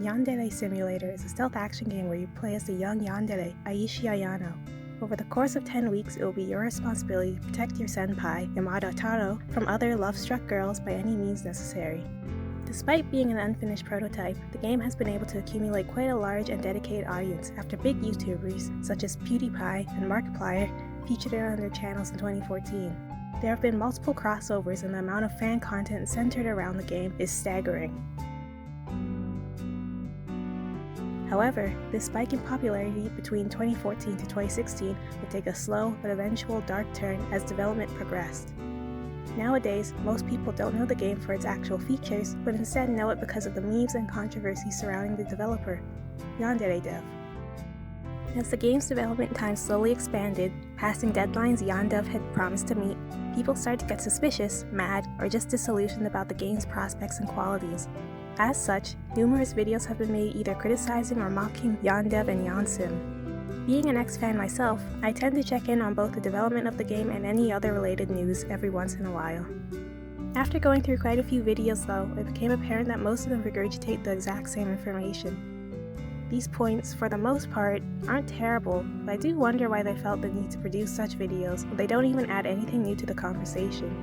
Yandere Simulator is a stealth action game where you play as the young yandere, Aishi Ayano. Over the course of 10 weeks, it will be your responsibility to protect your senpai, Yamada Taro, from other love-struck girls by any means necessary. Despite being an unfinished prototype, the game has been able to accumulate quite a large and dedicated audience after big YouTubers such as PewDiePie and Markiplier featured it on their channels in 2014. There have been multiple crossovers and the amount of fan content centered around the game is staggering. However, this spike in popularity between 2014 to 2016 would take a slow but eventual dark turn as development progressed. Nowadays, most people don't know the game for its actual features, but instead know it because of the memes and controversy surrounding the developer, YandereDev. As the game's development time slowly expanded, passing deadlines YanDev had promised to meet, people started to get suspicious, mad, or just disillusioned about the game's prospects and qualities. As such, numerous videos have been made either criticizing or mocking YanDev and YanSim. Being an X-fan myself, I tend to check in on both the development of the game and any other related news every once in a while. After going through quite a few videos though, it became apparent that most of them regurgitate the exact same information. These points, for the most part, aren't terrible, but I do wonder why they felt the need to produce such videos when they don't even add anything new to the conversation.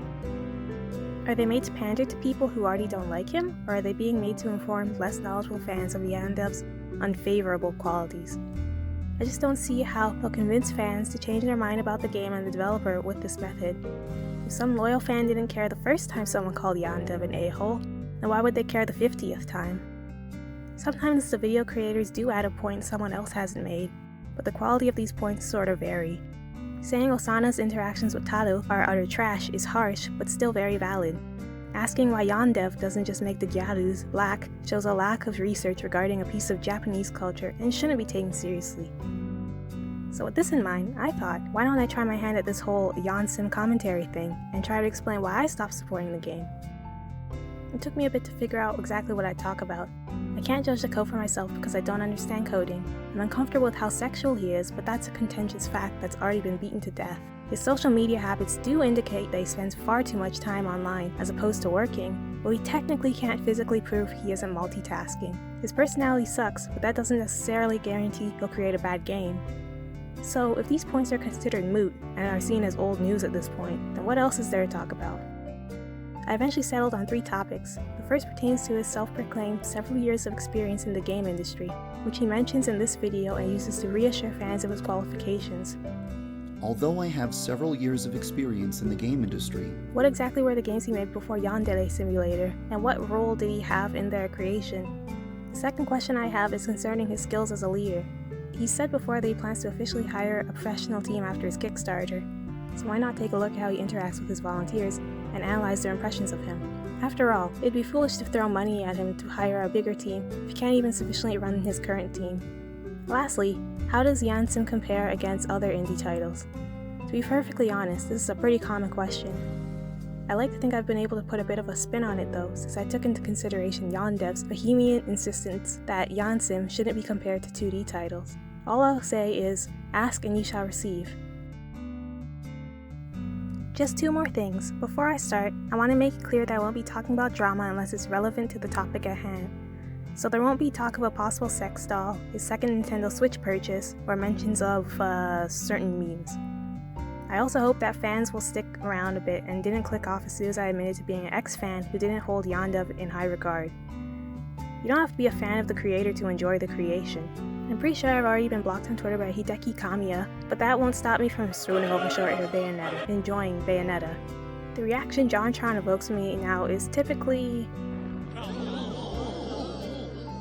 Are they made to pander to people who already don't like him, or are they being made to inform less knowledgeable fans of YanDev's unfavorable qualities? I just don't see how they'll convince fans to change their mind about the game and the developer with this method. If some loyal fan didn't care the first time someone called YanDev an a-hole, then why would they care the 50th time? Sometimes the video creators do add a point someone else hasn't made, but the quality of these points sort of vary. Saying Osana's interactions with Taro are utter trash is harsh, but still very valid. Asking why YanDev doesn't just make the gyarus black shows a lack of research regarding a piece of Japanese culture and shouldn't be taken seriously. So with this in mind, I thought, why don't I try my hand at this whole YanSim commentary thing and try to explain why I stopped supporting the game. It took me a bit to figure out exactly what I'd talk about. I can't judge the code for myself because I don't understand coding. I'm uncomfortable with how sexual he is, but that's a contentious fact that's already been beaten to death. His social media habits do indicate that he spends far too much time online as opposed to working, but we technically can't physically prove he isn't multitasking. His personality sucks, but that doesn't necessarily guarantee he'll create a bad game. So if these points are considered moot and are seen as old news at this point, then what else is there to talk about? I eventually settled on 3 topics. The first pertains to his self-proclaimed several years of experience in the game industry, which he mentions in this video and uses to reassure fans of his qualifications. Although I have several years of experience in the game industry, what exactly were the games he made before Yandere Simulator, and what role did he have in their creation? The second question I have is concerning his skills as a leader. He said before that he plans to officially hire a professional team after his Kickstarter, so why not take a look at how he interacts with his volunteers and analyze their impressions of him? After all, it'd be foolish to throw money at him to hire a bigger team if he can't even sufficiently run his current team. Lastly, how does YanSim compare against other indie titles? To be perfectly honest, this is a pretty common question. I like to think I've been able to put a bit of a spin on it though, since I took into consideration YanDev's vehement insistence that YanSim shouldn't be compared to 2D titles. All I'll say is, ask and you shall receive. Just 2 more things. Before I start, I want to make it clear that I won't be talking about drama unless it's relevant to the topic at hand. So there won't be talk of a possible sex doll, his second Nintendo Switch purchase, or mentions of certain memes. I also hope that fans will stick around a bit and didn't click off as soon as I admitted to being an X-fan who didn't hold YanDev in high regard. You don't have to be a fan of the creator to enjoy the creation. I'm pretty sure I've already been blocked on Twitter by Hideki Kamiya, but that won't stop me from swooning over short hair Bayonetta, enjoying Bayonetta. The reaction JonTron evokes me now is typically...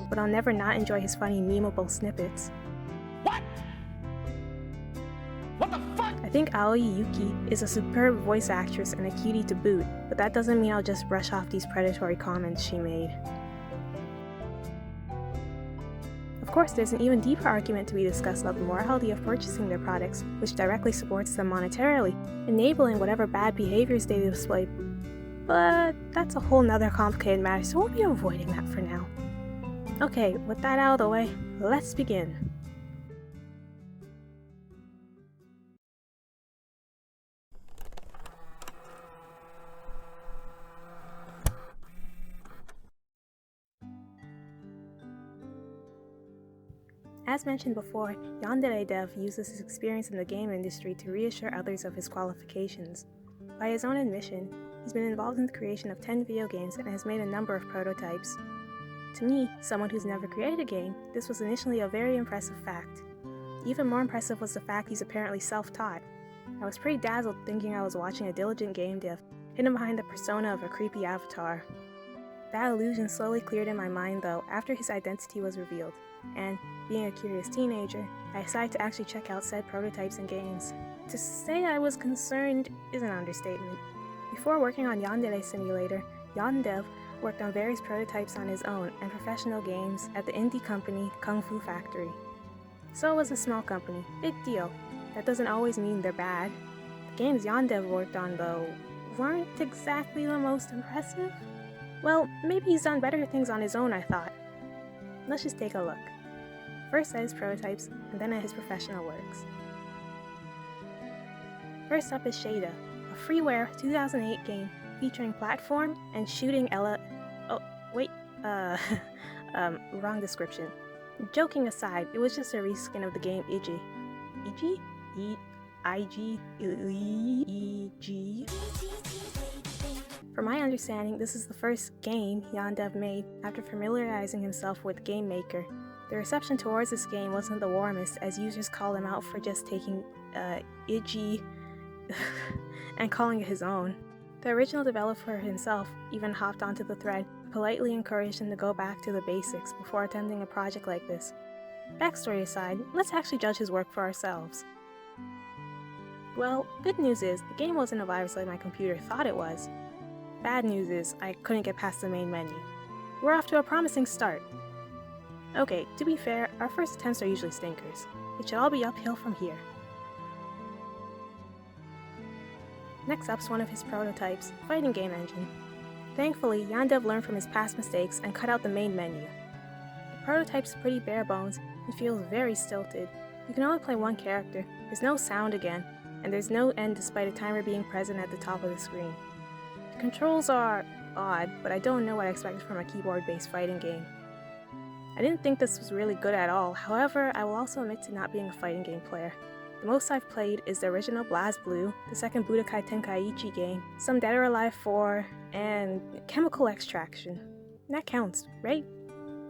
but I'll never not enjoy his funny memeable snippets. What? What the fuck? I think Aoi Yuki is a superb voice actress and a cutie to boot, but that doesn't mean I'll just brush off these predatory comments she made. Of course, there's an even deeper argument to be discussed about the morality of purchasing their products, which directly supports them monetarily, enabling whatever bad behaviors they display. But that's a whole nother complicated matter, so we'll be avoiding that for now. Okay, with that out of the way, let's begin. As mentioned before, YandereDev uses his experience in the game industry to reassure others of his qualifications. By his own admission, he's been involved in the creation of 10 video games and has made a number of prototypes. To me, someone who's never created a game, this was initially a very impressive fact. Even more impressive was the fact he's apparently self-taught. I was pretty dazzled thinking I was watching a diligent game dev, hidden behind the persona of a creepy avatar. That illusion slowly cleared in my mind though after his identity was revealed, and, being a curious teenager, I decided to actually check out said prototypes and games. To say I was concerned is an understatement. Before working on Yandere Simulator, YanDev worked on various prototypes on his own and professional games at the indie company Kung Fu Factory. So it was a small company, big deal. That doesn't always mean they're bad. The games YanDev worked on though, weren't exactly the most impressive. Well, maybe he's done better things on his own, I thought. Let's just take a look. First at his prototypes, and then at his professional works. First up is Shada, a freeware 2008 game featuring platform and shooting wrong description. Joking aside, it was just a reskin of the game Iji. Iji? I-G? From my understanding, this is the first game YanDev made after familiarizing himself with Game Maker. The reception towards this game wasn't the warmest, as users called him out for just taking Iji and calling it his own. The original developer himself even hopped onto the thread, politely encouraged him to go back to the basics before attempting a project like this. Backstory aside, let's actually judge his work for ourselves. Well, good news is, the game wasn't a virus like my computer thought it was. Bad news is, I couldn't get past the main menu. We're off to a promising start. Okay, to be fair, our first attempts are usually stinkers. It should all be uphill from here. Next up's one of his prototypes, fighting game engine. Thankfully, YanDev learned from his past mistakes and cut out the main menu. The prototype's pretty bare bones and feels very stilted. You can only play one character, there's no sound again, and there's no end despite a timer being present at the top of the screen. The controls are odd, but I don't know what I expected from a keyboard-based fighting game. I didn't think this was really good at all, however, I will also admit to not being a fighting game player. The most I've played is the original BlazBlue, the second Budokai Tenkaichi game, some Dead or Alive 4, and Chemical Extraction. That counts, right?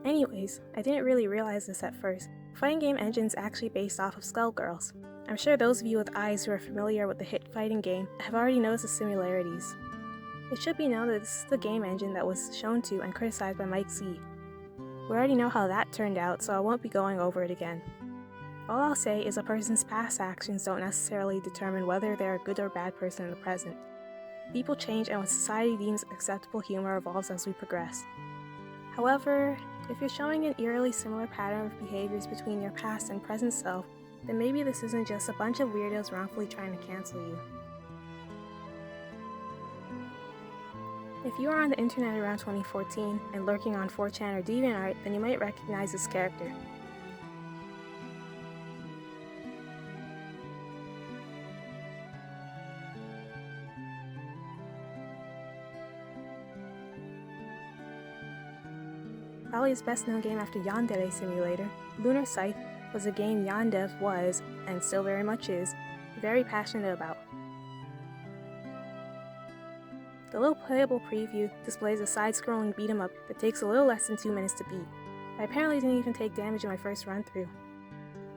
Anyways, I didn't really realize this at first. Fighting game engine's actually based off of Skullgirls. I'm sure those of you with eyes who are familiar with the hit fighting game have already noticed the similarities. It should be known that this is the game engine that was shown to and criticized by Mike Z. We already know how that turned out, so I won't be going over it again. All I'll say is a person's past actions don't necessarily determine whether they're a good or bad person in the present. People change and what society deems acceptable humor evolves as we progress. However, if you're showing an eerily similar pattern of behaviors between your past and present self, then maybe this isn't just a bunch of weirdos wrongfully trying to cancel you. If you are on the internet around 2014 and lurking on 4chan or DeviantArt, then you might recognize this character. Probably his best known game after Yandere Simulator, Lunar Scythe was a game YanDev was, and still very much is, very passionate about. The little playable preview displays a side-scrolling beat-em-up that takes a little less than 2 minutes to beat. I apparently didn't even take damage in my first run-through.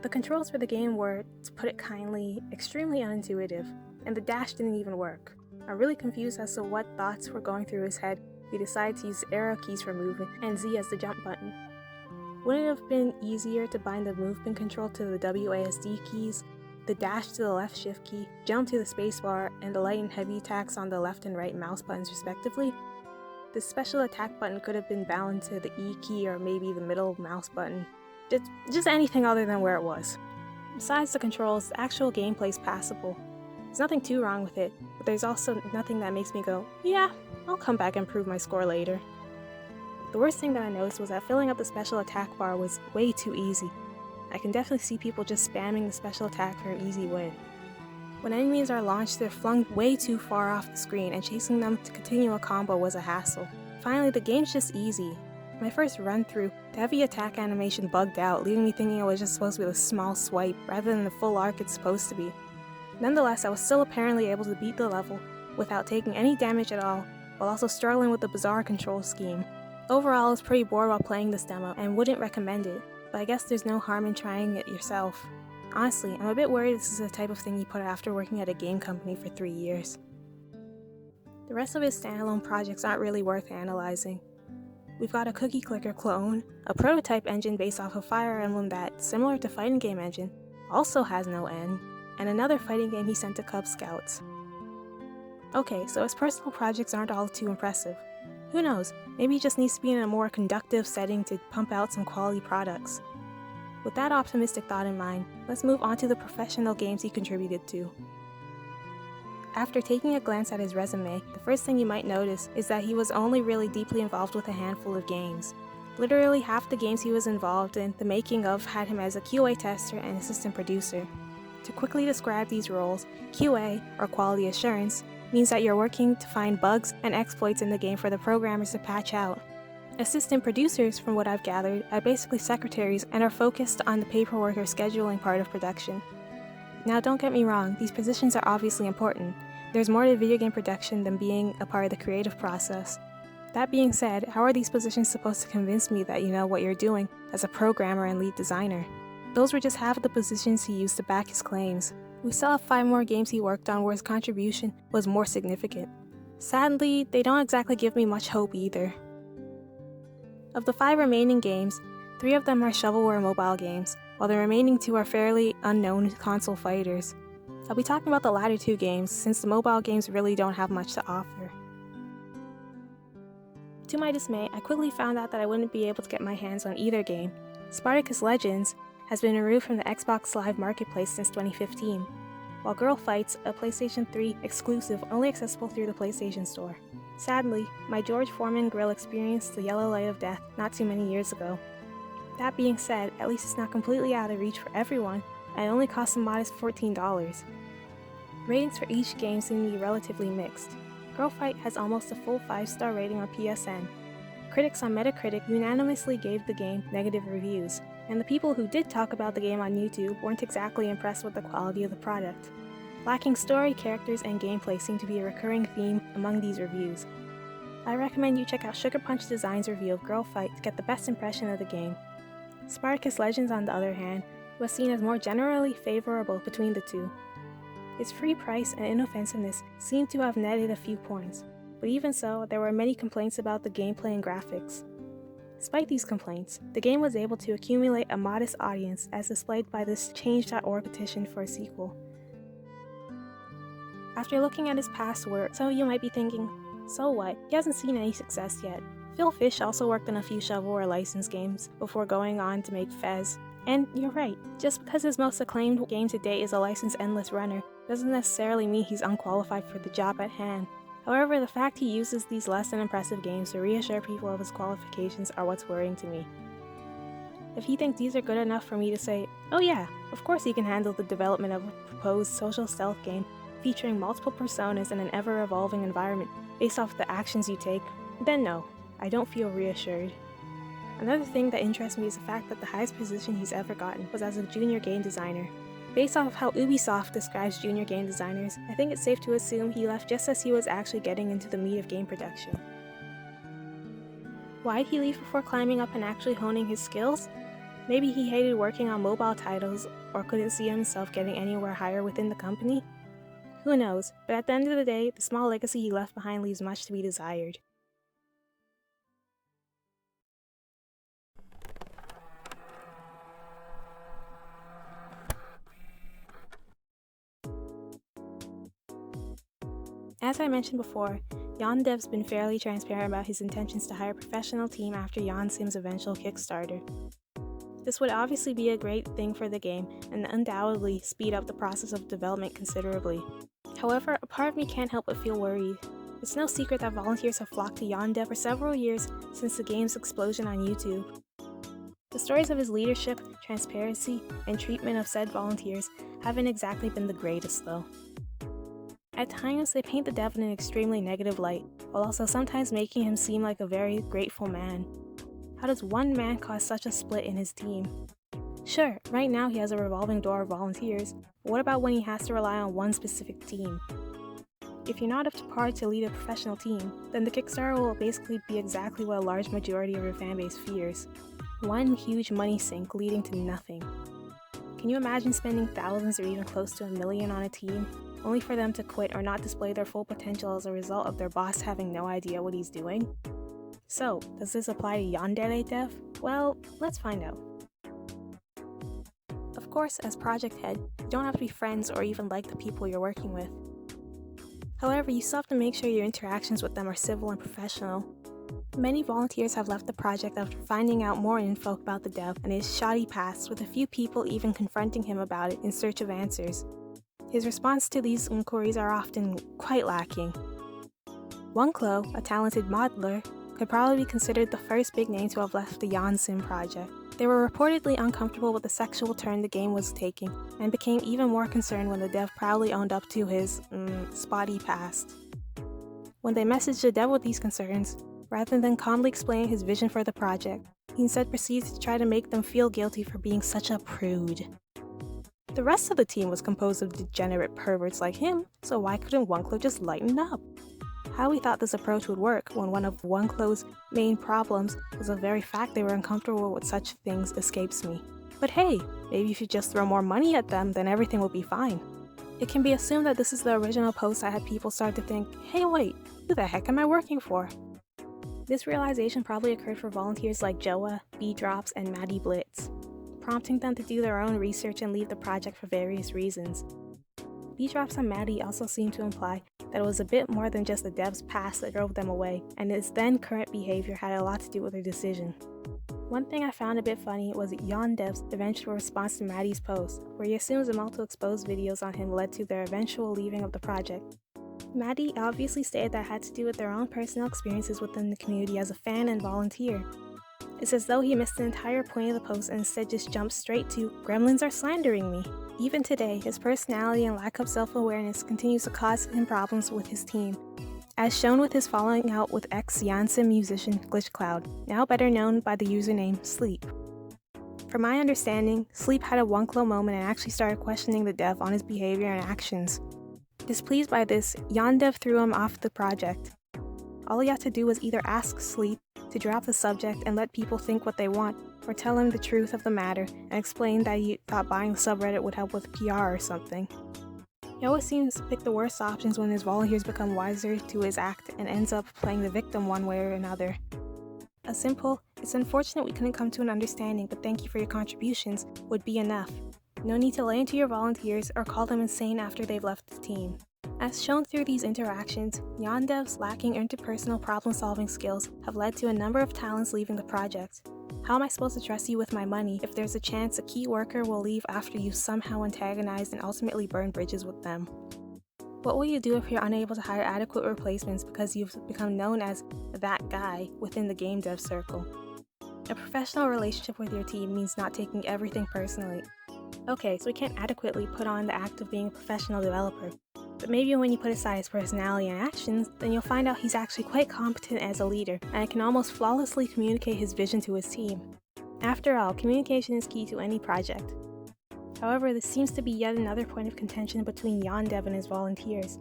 The controls for the game were, to put it kindly, extremely unintuitive, and the dash didn't even work. I'm really confused as to what thoughts were going through his head. We decided to use the arrow keys for movement and Z as the jump button. Wouldn't it have been easier to bind the movement control to the WASD keys, the dash to the left shift key, jump to the spacebar, and the light and heavy attacks on the left and right mouse buttons respectively? The special attack button could have been bound to the E key or maybe the middle mouse button. Just anything other than where it was. Besides the controls, the actual gameplay is passable. There's nothing too wrong with it, but there's also nothing that makes me go, yeah, I'll come back and improve my score later. The worst thing that I noticed was that filling up the special attack bar was way too easy. I can definitely see people just spamming the special attack for an easy win. When enemies are launched, they're flung way too far off the screen, and chasing them to continue a combo was a hassle. Finally, the game's just easy. My first run-through, the heavy attack animation bugged out, leaving me thinking it was just supposed to be a small swipe, rather than the full arc it's supposed to be. Nonetheless, I was still apparently able to beat the level without taking any damage at all, while also struggling with the bizarre control scheme. Overall, I was pretty bored while playing this demo, and wouldn't recommend it, but I guess there's no harm in trying it yourself. Honestly, I'm a bit worried this is the type of thing you put after working at a game company for 3 years. The rest of his standalone projects aren't really worth analyzing. We've got a cookie clicker clone, a prototype engine based off of Fire Emblem that, similar to Fighting Game Engine, also has no end, and another fighting game he sent to Cub Scouts. Okay, so his personal projects aren't all too impressive. Who knows, maybe he just needs to be in a more conducive setting to pump out some quality products. With that optimistic thought in mind, let's move on to the professional games he contributed to. After taking a glance at his resume, the first thing you might notice is that he was only really deeply involved with a handful of games. Literally half the games he was involved in the making of had him as a QA tester and assistant producer. To quickly describe these roles, QA, or quality assurance, means that you're working to find bugs and exploits in the game for the programmers to patch out. Assistant producers, from what I've gathered, are basically secretaries and are focused on the paperwork or scheduling part of production. Now don't get me wrong, these positions are obviously important. There's more to video game production than being a part of the creative process. That being said, how are these positions supposed to convince me that you know what you're doing as a programmer and lead designer? Those were just half of the positions he used to back his claims. We still have 5 more games he worked on where his contribution was more significant. Sadly, they don't exactly give me much hope either. Of the 5 remaining games, 3 of them are shovelware mobile games, while the remaining 2 are fairly unknown console fighters. I'll be talking about the latter 2 games, since the mobile games really don't have much to offer. To my dismay, I quickly found out that I wouldn't be able to get my hands on either game. Spartacus Legends has been removed from the Xbox Live Marketplace since 2015, while Girl Fights, a PlayStation 3 exclusive only accessible through the PlayStation Store. Sadly, my George Foreman grill experienced the yellow light of death not too many years ago. That being said, at least it's not completely out of reach for everyone, and it only costs a modest $14. Ratings for each game seem to be relatively mixed. Girl Fight has almost a full 5-star rating on PSN. Critics on Metacritic unanimously gave the game negative reviews, and the people who did talk about the game on YouTube weren't exactly impressed with the quality of the product. Lacking story, characters, and gameplay seem to be a recurring theme among these reviews. I recommend you check out Sugar Punch Design's review of Girl Fight to get the best impression of the game. Spartacus Legends, on the other hand, was seen as more generally favorable between the two. Its free price and inoffensiveness seemed to have netted a few points, but even so, there were many complaints about the gameplay and graphics. Despite these complaints, the game was able to accumulate a modest audience as displayed by this Change.org petition for a sequel. After looking at his past work, some of you might be thinking, so what, he hasn't seen any success yet. Phil Fish also worked on a few shovelware licensed games before going on to make Fez. And you're right, just because his most acclaimed game to date is a licensed Endless Runner doesn't necessarily mean he's unqualified for the job at hand. However, the fact he uses these less than impressive games to reassure people of his qualifications are what's worrying to me. If he thinks these are good enough for me to say, oh yeah, of course he can handle the development of a proposed social stealth game featuring multiple personas in an ever-evolving environment based off the actions you take, then no, I don't feel reassured. Another thing that interests me is the fact that the highest position he's ever gotten was as a junior game designer. Based off of how Ubisoft describes junior game designers, I think it's safe to assume he left just as he was actually getting into the meat of game production. Why'd he leave before climbing up and actually honing his skills? Maybe he hated working on mobile titles or couldn't see himself getting anywhere higher within the company? Who knows, but at the end of the day, the small legacy he left behind leaves much to be desired. As I mentioned before, YanDev's been fairly transparent about his intentions to hire a professional team after YanSim's eventual Kickstarter. This would obviously be a great thing for the game and undoubtedly speed up the process of development considerably. However, a part of me can't help but feel worried. It's no secret that volunteers have flocked to YanDev for several years since the game's explosion on YouTube. The stories of his leadership, transparency, and treatment of said volunteers haven't exactly been the greatest though. At times, they paint the dev in an extremely negative light, while also sometimes making him seem like a very grateful man. How does one man cause such a split in his team? Sure, right now he has a revolving door of volunteers, but what about when he has to rely on one specific team? If you're not up to par to lead a professional team, then the Kickstarter will basically be exactly what a large majority of your fanbase fears. One huge money sink leading to nothing. Can you imagine spending thousands or even close to $1 million on a team, only for them to quit or not display their full potential as a result of their boss having no idea what he's doing? So, does this apply to YandereDev? Well, let's find out. Of course, as project head, you don't have to be friends or even like the people you're working with. However, you still have to make sure your interactions with them are civil and professional. Many volunteers have left the project after finding out more info about the dev and his shoddy past, with a few people even confronting him about it in search of answers. His response to these inquiries are often quite lacking. YanDev, a talented modeler, could probably be considered the first big name to have left the YanSim project. They were reportedly uncomfortable with the sexual turn the game was taking, and became even more concerned when the dev proudly owned up to his, spotty past. When they messaged the dev with these concerns, rather than calmly explaining his vision for the project, he instead proceeded to try to make them feel guilty for being such a prude. The rest of the team was composed of degenerate perverts like him, so why couldn't YanDev just lighten up? How we thought this approach would work when one of YanDev's main problems was the very fact they were uncomfortable with such things escapes me. But hey, maybe if you just throw more money at them, then everything will be fine. It can be assumed that this is the original post that had people start to think, hey wait, who the heck am I working for? This realization probably occurred for volunteers like Joa, B-Drops, and Maddie Blitz, prompting them to do their own research and leave the project for various reasons. B-Drops and Maddie also seem to imply that it was a bit more than just the dev's past that drove them away, and his then current behavior had a lot to do with their decision. One thing I found a bit funny was YanDev's eventual response to Maddie's post, where he assumes the multiple exposed videos on him led to their eventual leaving of the project. Maddie obviously stated that had to do with their own personal experiences within the community as a fan and volunteer. It's as though he missed the entire point of the post and instead just jumped straight to, "Gremlins are slandering me." Even today, his personality and lack of self-awareness continues to cause him problems with his team, as shown with his falling out with ex-YanSim musician GlitchCloud, now better known by the username Sleep. From my understanding, Sleep had a YanDev moment and actually started questioning the dev on his behavior and actions. Displeased by this, YanDev threw him off the project. All he had to do was either ask Sleep to drop the subject and let people think what they want, or tell him the truth of the matter and explain that he thought buying the subreddit would help with PR or something. He always seems to pick the worst options when his volunteers become wiser to his act and ends up playing the victim one way or another. A simple, "It's unfortunate we couldn't come to an understanding, but thank you for your contributions," would be enough. No need to lay into your volunteers or call them insane after they've left the team. As shown through these interactions, YanDev's lacking interpersonal problem-solving skills have led to a number of talents leaving the project. How am I supposed to trust you with my money if there's a chance a key worker will leave after you somehow antagonized and ultimately burn bridges with them? What will you do if you're unable to hire adequate replacements because you've become known as that guy within the game dev circle? A professional relationship with your team means not taking everything personally. Okay, so we can't adequately put on the act of being a professional developer. But maybe when you put aside his personality and actions, then you'll find out he's actually quite competent as a leader, and can almost flawlessly communicate his vision to his team. After all, communication is key to any project. However, this seems to be yet another point of contention between YanDev and his volunteers.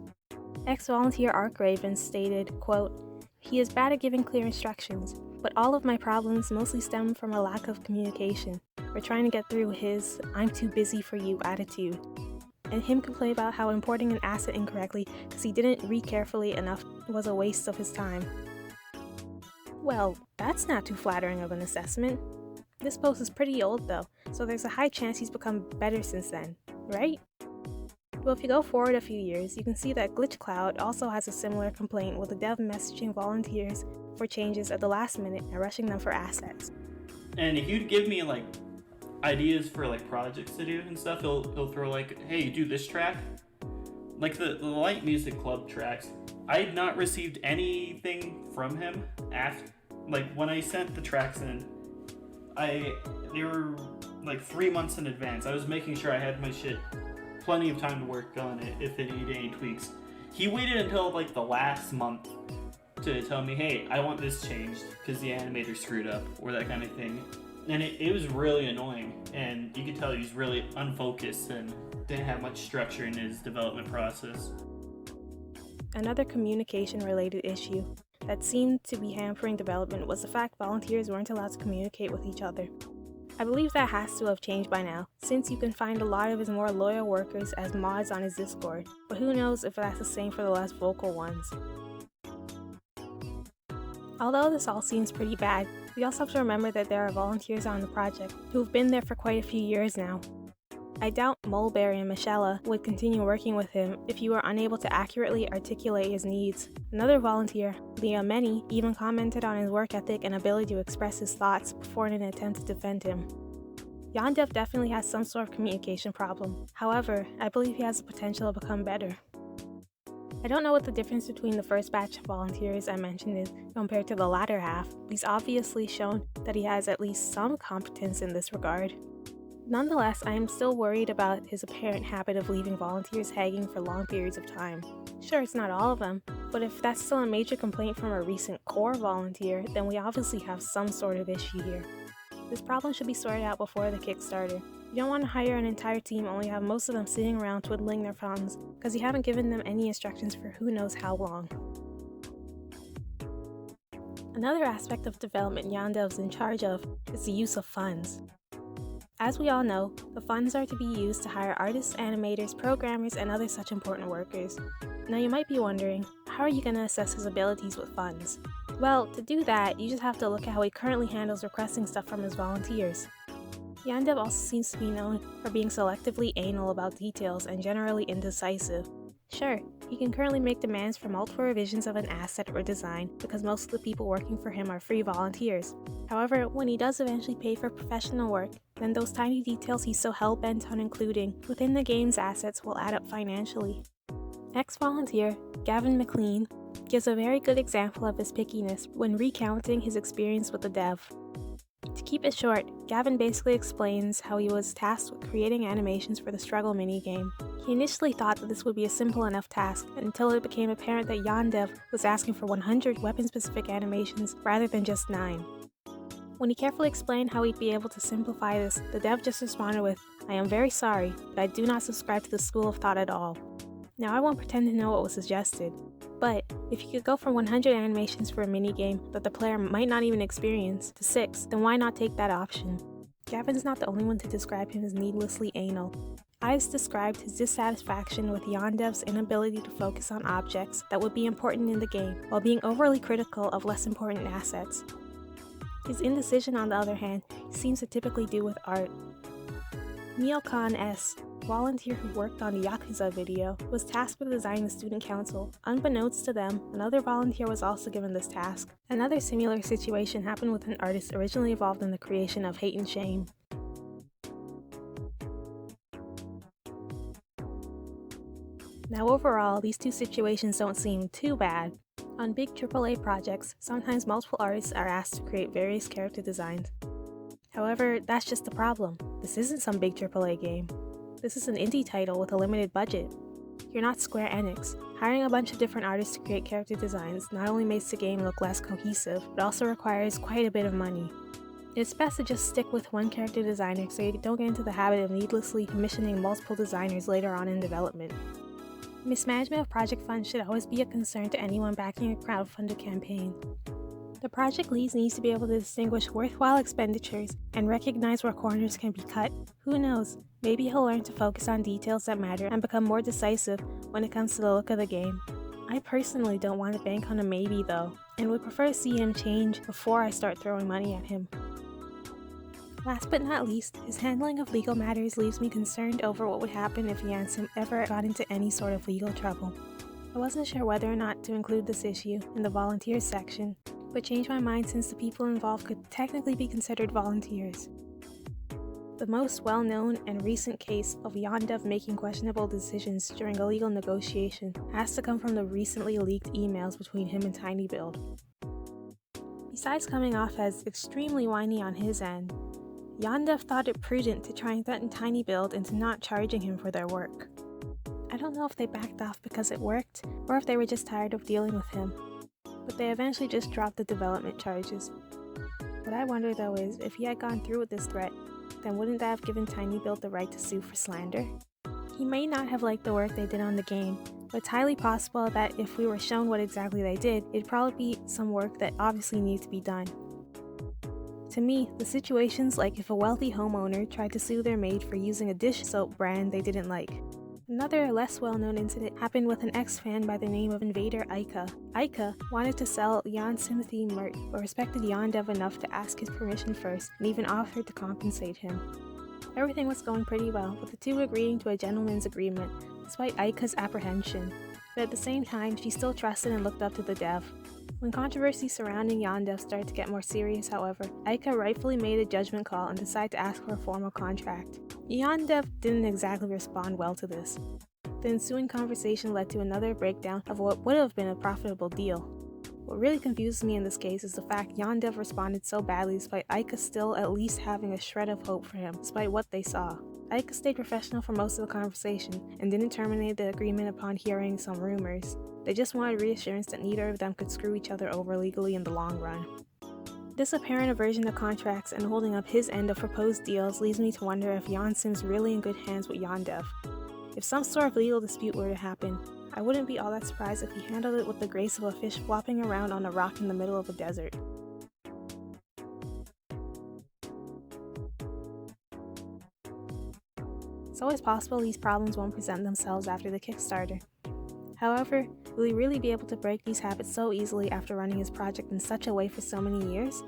Ex-volunteer Arkraven stated, quote, "He is bad at giving clear instructions, but all of my problems mostly stem from a lack of communication. We're trying to get through his 'I'm too busy for you' attitude. And him complain about how importing an asset incorrectly because he didn't read carefully enough was a waste of his time." Well, that's not too flattering of an assessment. This post is pretty old though, so there's a high chance he's become better since then, right? Well, if you go forward a few years, you can see that GlitchCloud also has a similar complaint with the dev messaging volunteers for changes at the last minute and rushing them for assets. And if you'd give me ideas for projects to do and stuff, he'll throw hey, do this track. The light music club tracks, I had not received anything from him after when I sent the tracks in. They were 3 months in advance. I was making sure I had my shit plenty of time to work on it if it needed any tweaks. He waited until the last month to tell me, hey, I want this changed because the animator screwed up or that kind of thing. And it was really annoying, and you could tell he was really unfocused and didn't have much structure in his development process. Another communication-related issue that seemed to be hampering development was the fact volunteers weren't allowed to communicate with each other. I believe that has to have changed by now, since you can find a lot of his more loyal workers as mods on his Discord, but who knows if that's the same for the less vocal ones. Although this all seems pretty bad, we also have to remember that there are volunteers on the project who have been there for quite a few years now. I doubt Mulberry and Michelle would continue working with him if he were unable to accurately articulate his needs. Another volunteer, Leah Many, even commented on his work ethic and ability to express his thoughts before an attempt to defend him. YanDev definitely has some sort of communication problem. However, I believe he has the potential to become better. I don't know what the difference between the first batch of volunteers I mentioned is compared to the latter half. He's obviously shown that he has at least some competence in this regard. Nonetheless, I am still worried about his apparent habit of leaving volunteers hanging for long periods of time. Sure, it's not all of them, but if that's still a major complaint from a recent core volunteer, then we obviously have some sort of issue here. This problem should be sorted out before the Kickstarter. You don't want to hire an entire team only have most of them sitting around twiddling their thumbs, because you haven't given them any instructions for who knows how long. Another aspect of development YanDev's in charge of is the use of funds. As we all know, the funds are to be used to hire artists, animators, programmers, and other such important workers. Now you might be wondering, how are you going to assess his abilities with funds? Well, to do that, you just have to look at how he currently handles requesting stuff from his volunteers. YanDev also seems to be known for being selectively anal about details and generally indecisive. Sure, he can currently make demands for multiple revisions of an asset or design because most of the people working for him are free volunteers. However, when he does eventually pay for professional work, then those tiny details he's so hell-bent on including within the game's assets will add up financially. Ex-volunteer Gavin McLean gives a very good example of his pickiness when recounting his experience with the dev. To keep it short, Gavin basically explains how he was tasked with creating animations for the struggle minigame. He initially thought that this would be a simple enough task until it became apparent that YanDev was asking for 100 weapon-specific animations rather than just 9. When he carefully explained how he'd be able to simplify this, the dev just responded with, "I am very sorry, but I do not subscribe to this school of thought at all." Now I won't pretend to know what was suggested, but if you could go from 100 animations for a minigame that the player might not even experience to 6, then why not take that option? Gavin's not the only one to describe him as needlessly anal. Ives described his dissatisfaction with YanDev's inability to focus on objects that would be important in the game while being overly critical of less important assets. His indecision, on the other hand, seems to typically do with art. Neil Khan S., volunteer who worked on the Yakuza video, was tasked with designing the student council. Unbeknownst to them, another volunteer was also given this task. Another similar situation happened with an artist originally involved in the creation of Hate and Shame. Now overall, these two situations don't seem too bad. On big AAA projects, sometimes multiple artists are asked to create various character designs. However, that's just the problem. This isn't some big AAA game. This is an indie title with a limited budget. You're not Square Enix. Hiring a bunch of different artists to create character designs not only makes the game look less cohesive, but also requires quite a bit of money. It's best to just stick with one character designer so you don't get into the habit of needlessly commissioning multiple designers later on in development. Mismanagement of project funds should always be a concern to anyone backing a crowdfunded campaign. The project leads needs to be able to distinguish worthwhile expenditures and recognize where corners can be cut. Who knows, maybe he'll learn to focus on details that matter and become more decisive when it comes to the look of the game. I personally don't want to bank on a maybe though, and would prefer to see him change before I start throwing money at him. Last but not least, his handling of legal matters leaves me concerned over what would happen if YanSim ever got into any sort of legal trouble. I wasn't sure whether or not to include this issue in the volunteers section, but changed my mind since the people involved could technically be considered volunteers. The most well-known and recent case of YanDev making questionable decisions during a legal negotiation has to come from the recently leaked emails between him and TinyBuild. Besides coming off as extremely whiny on his end, YanDev thought it prudent to try and threaten TinyBuild into not charging him for their work. I don't know if they backed off because it worked, or if they were just tired of dealing with him. but they eventually just dropped the development charges. What I wonder though is, if he had gone through with this threat, then wouldn't that have given tinyBuild the right to sue for slander? He may not have liked the work they did on the game, but it's highly possible that if we were shown what exactly they did, it'd probably be some work that obviously needs to be done. To me, the situation's like if a wealthy homeowner tried to sue their maid for using a dish soap brand they didn't like. Another less well-known incident happened with an ex-fan by the name of Invader Aika. Aika wanted to sell YanSim themed merch, but respected YanDev enough to ask his permission first and even offered to compensate him. Everything was going pretty well, with the two agreeing to a gentleman's agreement, despite Aika's apprehension. But at the same time, she still trusted and looked up to the dev. When controversy surrounding YanDev started to get more serious, however, Aika rightfully made a judgment call and decided to ask for a formal contract. YanDev didn't exactly respond well to this. The ensuing conversation led to another breakdown of what would have been a profitable deal. What really confuses me in this case is the fact YanDev responded so badly despite Aika still at least having a shred of hope for him, despite what they saw. Aika stayed professional for most of the conversation and didn't terminate the agreement upon hearing some rumors. They just wanted reassurance that neither of them could screw each other over legally in the long run. This apparent aversion to contracts and holding up his end of proposed deals leads me to wonder if YanSim's really in good hands with YanDev. If some sort of legal dispute were to happen, I wouldn't be all that surprised if he handled it with the grace of a fish flopping around on a rock in the middle of a desert. It's always possible these problems won't present themselves after the Kickstarter. However, will he really be able to break these habits so easily after running his project in such a way for so many years?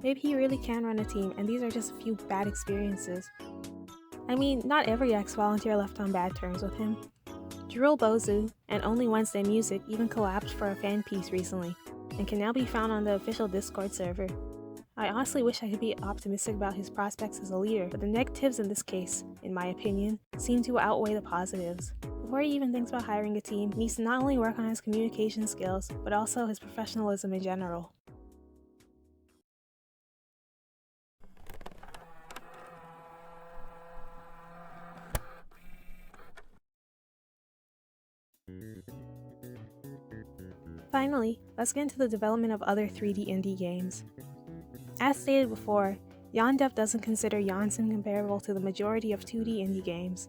Maybe he really can run a team and these are just a few bad experiences. I mean, not every ex-volunteer left on bad terms with him. Jurul Bozu and Only Wednesday Music even collabed for a fan piece recently, and can now be found on the official Discord server. I honestly wish I could be optimistic about his prospects as a leader, but the negatives in this case, in my opinion, seem to outweigh the positives. Before he even thinks about hiring a team, he needs to not only work on his communication skills, but also his professionalism in general. Finally, let's get into the development of other 3D indie games. As stated before, YanDev doesn't consider YanSim comparable to the majority of 2D indie games.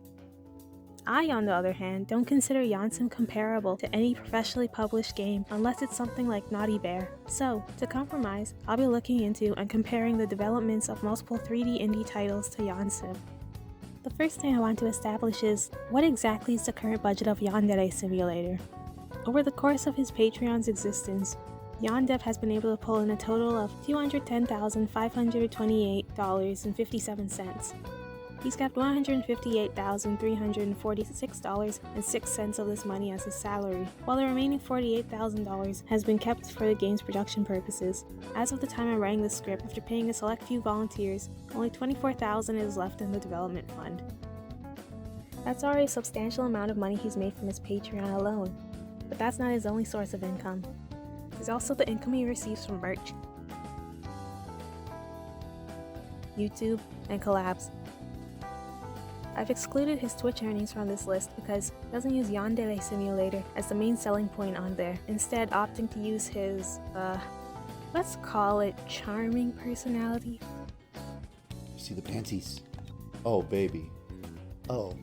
I, on the other hand, don't consider YanSim comparable to any professionally published game unless it's something like Naughty Bear. So, to compromise, I'll be looking into and comparing the developments of multiple 3D indie titles to YanSim. The first thing I want to establish is, what exactly is the current budget of Yandere Simulator? Over the course of his Patreon's existence, YanDev has been able to pull in a total of $210,528.57. He's kept $158,346.06 of this money as his salary, while the remaining $48,000 has been kept for the game's production purposes. As of the time I'm writing this script, after paying a select few volunteers, only $24,000 is left in the development fund. That's already a substantial amount of money he's made from his Patreon alone, but that's not his only source of income. There's also the income he receives from merch, YouTube, and collabs. I've excluded his Twitch earnings from this list because he doesn't use Yandere Simulator as the main selling point on there, instead opting to use his, let's call it charming personality. You see the panties? Oh, baby. Oh.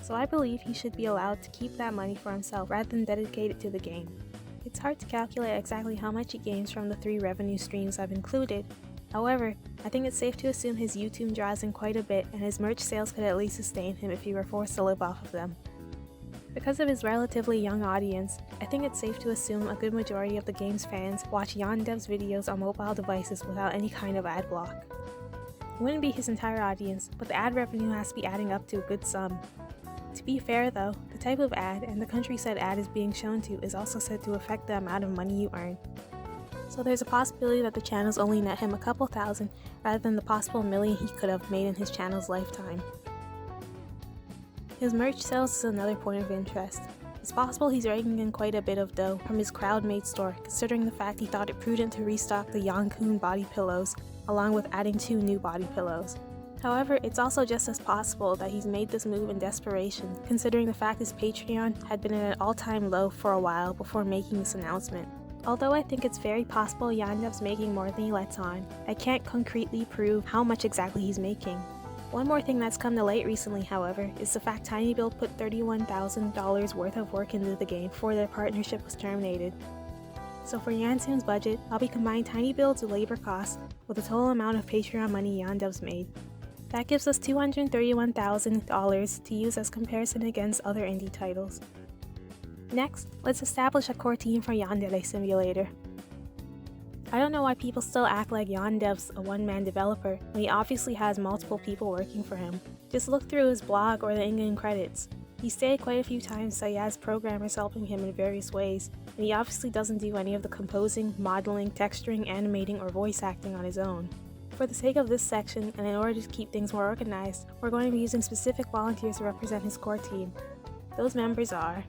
So I believe he should be allowed to keep that money for himself rather than dedicate it to the game. It's hard to calculate exactly how much he gains from the 3 revenue streams I've included. However, I think it's safe to assume his YouTube draws in quite a bit and his merch sales could at least sustain him if he were forced to live off of them. Because of his relatively young audience, I think it's safe to assume a good majority of the game's fans watch YanDev's videos on mobile devices without any kind of ad block. It wouldn't be his entire audience, but the ad revenue has to be adding up to a good sum. To be fair though, the type of ad and the country said ad is being shown to is also said to affect the amount of money you earn. So there's a possibility that the channels only net him a couple thousand rather than the possible million he could have made in his channel's lifetime. His merch sales is another point of interest. It's possible he's raking in quite a bit of dough from his crowd-made store, considering the fact he thought it prudent to restock the Yankun body pillows, along with adding 2 new body pillows. However, it's also just as possible that he's made this move in desperation, considering the fact his Patreon had been at an all-time low for a while before making this announcement. Although I think it's very possible YanDev's making more than he lets on, I can't concretely prove how much exactly he's making. One more thing that's come to light recently, however, is the fact tinyBuild put $31,000 worth of work into the game before their partnership was terminated. So for YanSim's budget, I'll be combining tinyBuild's labor costs with the total amount of Patreon money YanDev's made. That gives us $231,000 to use as comparison against other indie titles. Next, let's establish a core team for Yandere Simulator. I don't know why people still act like YanDev's a one-man developer when he obviously has multiple people working for him. Just look through his blog or the in-game credits. He stated quite a few times that he has programmers helping him in various ways, and he obviously doesn't do any of the composing, modeling, texturing, animating, or voice acting on his own. For the sake of this section, and in order to keep things more organized, we're going to be using specific volunteers to represent his core team. Those members are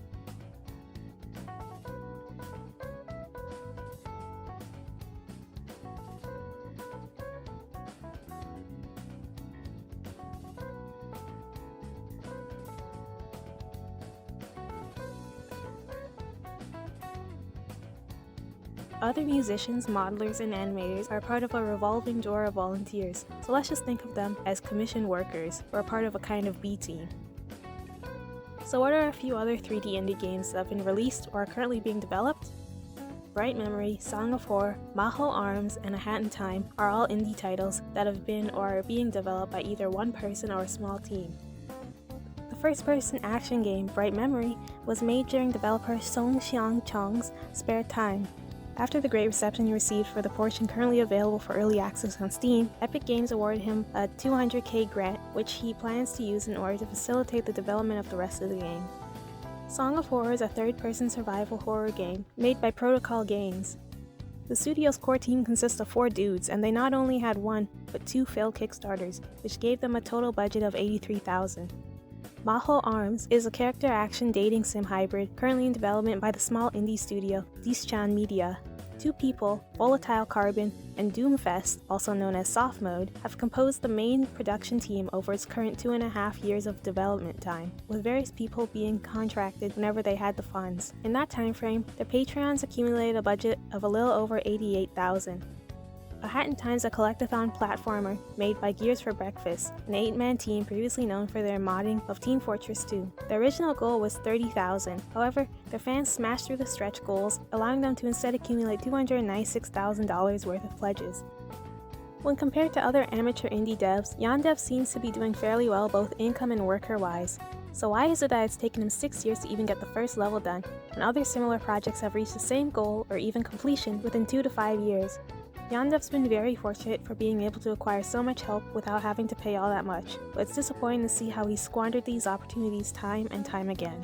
other musicians, modelers, and animators are part of a revolving door of volunteers, so let's just think of them as commissioned workers, or a part of a kind of B team. So what are a few other 3D indie games that have been released or are currently being developed? Bright Memory, Song of Horror, Maho Arms, and A Hat in Time are all indie titles that have been or are being developed by either one person or a small team. The first-person action game, Bright Memory, was made during developer Song Xiang Chong's spare time. After the great reception he received for the portion currently available for early access on Steam, Epic Games awarded him a $200,000 grant, which he plans to use in order to facilitate the development of the rest of the game. Song of Horror is a third-person survival horror game made by Protocol Games. The studio's core team consists of 4 dudes, and they not only had 1, but 2 failed Kickstarters, which gave them a total budget of $83,000. Maho Arms is a character action dating sim hybrid currently in development by the small indie studio Dischan Media. 2 people, Volatile Carbon and Doomfest, also known as Soft Mode, have composed the main production team over its current 2.5 years of development time, with various people being contracted whenever they had the funds. In that time frame, their Patreons accumulated a budget of a little over $88,000. A Hat in Time is a collectathon platformer made by Gears for Breakfast, an 8-man team previously known for their modding of Team Fortress 2. The original goal was $30,000, however, their fans smashed through the stretch goals, allowing them to instead accumulate $296,000 worth of pledges. When compared to other amateur indie devs, YanDev seems to be doing fairly well both income and worker-wise. So why is it that it's taken him 6 years to even get the first level done, when other similar projects have reached the same goal or even completion within 2 to 5 years? YanDev's been very fortunate for being able to acquire so much help without having to pay all that much, but it's disappointing to see how he squandered these opportunities time and time again.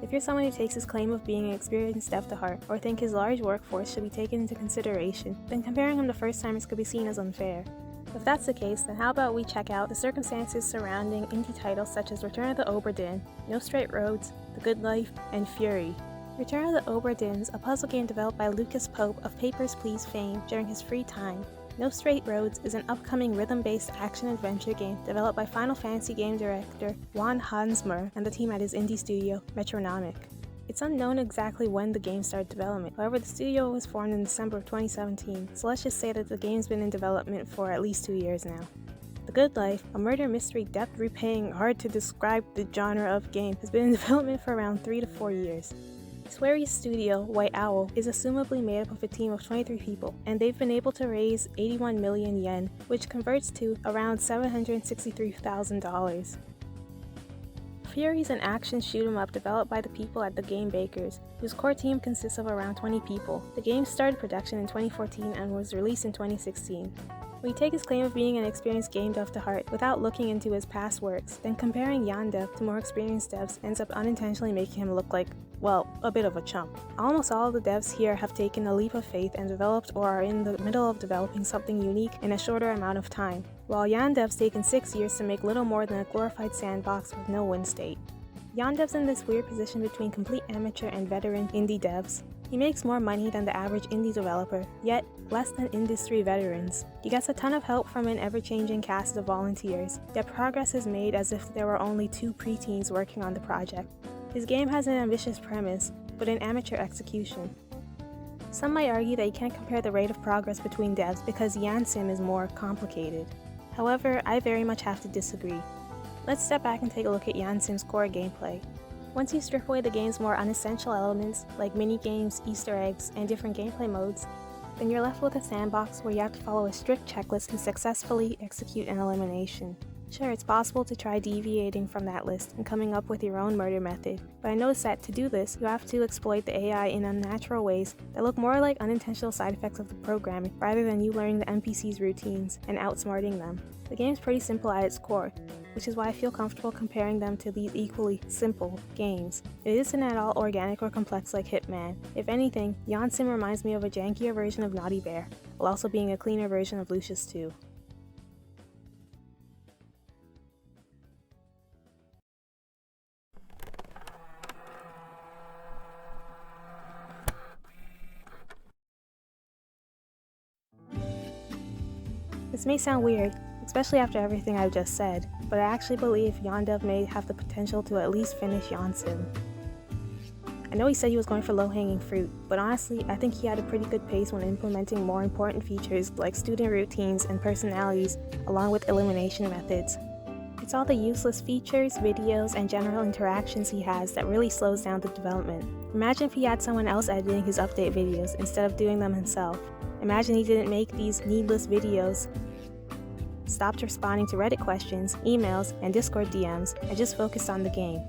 If you're someone who takes his claim of being an experienced dev to heart, or think his large workforce should be taken into consideration, then comparing him to first-timers could be seen as unfair. If that's the case, then how about we check out the circumstances surrounding indie titles such as Return of the Obra Dinn, No Straight Roads, The Good Life, and Fury. Return of the Obra Dinn's a puzzle game developed by Lucas Pope of Papers, Please fame during his free time. No Straight Roads is an upcoming rhythm-based action-adventure game developed by Final Fantasy game director Juan Hansmer and the team at his indie studio, Metronomic. It's unknown exactly when the game started development, however the studio was formed in December of 2017, so let's just say that the game's been in development for at least 2 years now. The Good Life, a murder mystery depth-repaying, hard-to-describe the genre of game, has been in development for around 3 to 4 years. Swery's studio, White Owl, is assumably made up of a team of 23 people, and they've been able to raise 81 million yen, which converts to around $763,000. Fury is an action shoot-'em-up developed by the people at The Game Bakers, whose core team consists of around 20 people. The game started production in 2014 and was released in 2016. When you take his claim of being an experienced game dev to heart without looking into his past works, then comparing YanDev to more experienced devs ends up unintentionally making him look like, well, a bit of a chump. Almost all of the devs here have taken a leap of faith and developed or are in the middle of developing something unique in a shorter amount of time, while YanDev's taken 6 years to make little more than a glorified sandbox with no win state. YanDev's in this weird position between complete amateur and veteran indie devs. He makes more money than the average indie developer, yet less than industry veterans. He gets a ton of help from an ever-changing cast of volunteers, yet progress is made as if there were only 2 preteens working on the project. His game has an ambitious premise, but an amateur execution. Some might argue that you can't compare the rate of progress between devs because YanSim is more complicated. However, I very much have to disagree. Let's step back and take a look at YanSim's core gameplay. Once you strip away the game's more unessential elements, like mini-games, Easter eggs, and different gameplay modes, then you're left with a sandbox where you have to follow a strict checklist to successfully execute an elimination. Sure, it's possible to try deviating from that list and coming up with your own murder method, but I noticed that to do this, you have to exploit the AI in unnatural ways that look more like unintentional side effects of the programming rather than you learning the NPC's routines and outsmarting them. The game's pretty simple at its core, which is why I feel comfortable comparing them to these equally simple games. It isn't at all organic or complex like Hitman. If anything, YanSim reminds me of a jankier version of Naughty Bear, while also being a cleaner version of Lucius 2. This may sound weird, especially after everything I've just said, but I actually believe YanDev may have the potential to at least finish YanSim. I know he said he was going for low-hanging fruit, but honestly, I think he had a pretty good pace when implementing more important features like student routines and personalities, along with elimination methods. It's all the useless features, videos, and general interactions he has that really slows down the development. Imagine if he had someone else editing his update videos instead of doing them himself. Imagine he didn't make these needless videos, stopped responding to Reddit questions, emails, and Discord DMs, and just focused on the game.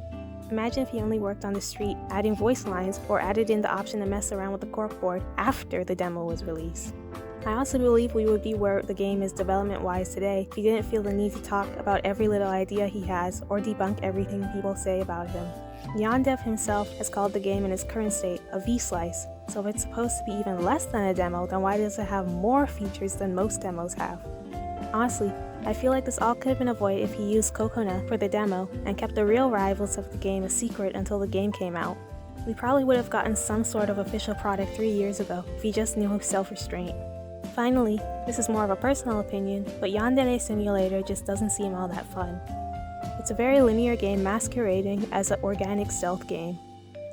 Imagine if he only worked on the street, adding voice lines, or added in the option to mess around with the corkboard after the demo was released. I also believe we would be where the game is development-wise today if he didn't feel the need to talk about every little idea he has or debunk everything people say about him. YanDev himself has called the game in its current state a V-slice, so if it's supposed to be even less than a demo, then why does it have more features than most demos have? Honestly, I feel like this all could have been avoided if he used Coconut for the demo and kept the real rivals of the game a secret until the game came out. We probably would have gotten some sort of official product 3 years ago if he just knew his self-restraint. Finally, this is more of a personal opinion, but Yandere Simulator just doesn't seem all that fun. It's a very linear game masquerading as an organic stealth game.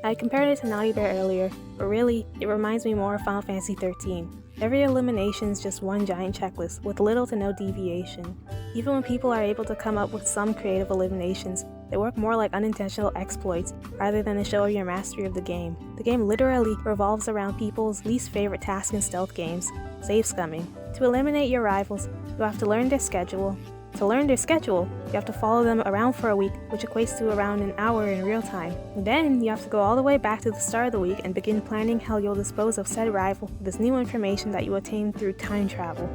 I compared it to Naughty Bear earlier, but really, it reminds me more of Final Fantasy XIII. Every elimination is just one giant checklist, with little to no deviation. Even when people are able to come up with some creative eliminations, they work more like unintentional exploits rather than a show of your mastery of the game. The game literally revolves around people's least favorite task in stealth games, save scumming. To eliminate your rivals, you have to learn their schedule. To learn their schedule, you have to follow them around for a week, which equates to around an hour in real time. Then, you have to go all the way back to the start of the week and begin planning how you'll dispose of said rival with this new information that you attain through time travel.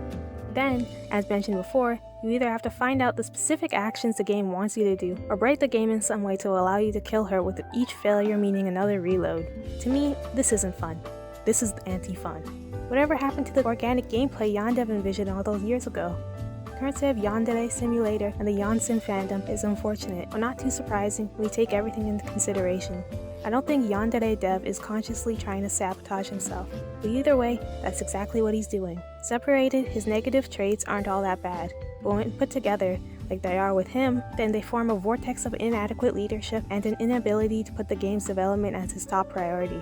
Then, as mentioned before, you either have to find out the specific actions the game wants you to do, or break the game in some way to allow you to kill her with each failure meaning another reload. To me, this isn't fun. This is anti-fun. Whatever happened to the organic gameplay YanDev envisioned all those years ago? The current state of Yandere Simulator and the YanSim fandom is unfortunate, but not too surprising when we take everything into consideration. I don't think YandereDev is consciously trying to sabotage himself, but either way, that's exactly what he's doing. Separated, his negative traits aren't all that bad, but when put together, like they are with him, then they form a vortex of inadequate leadership and an inability to put the game's development as his top priority.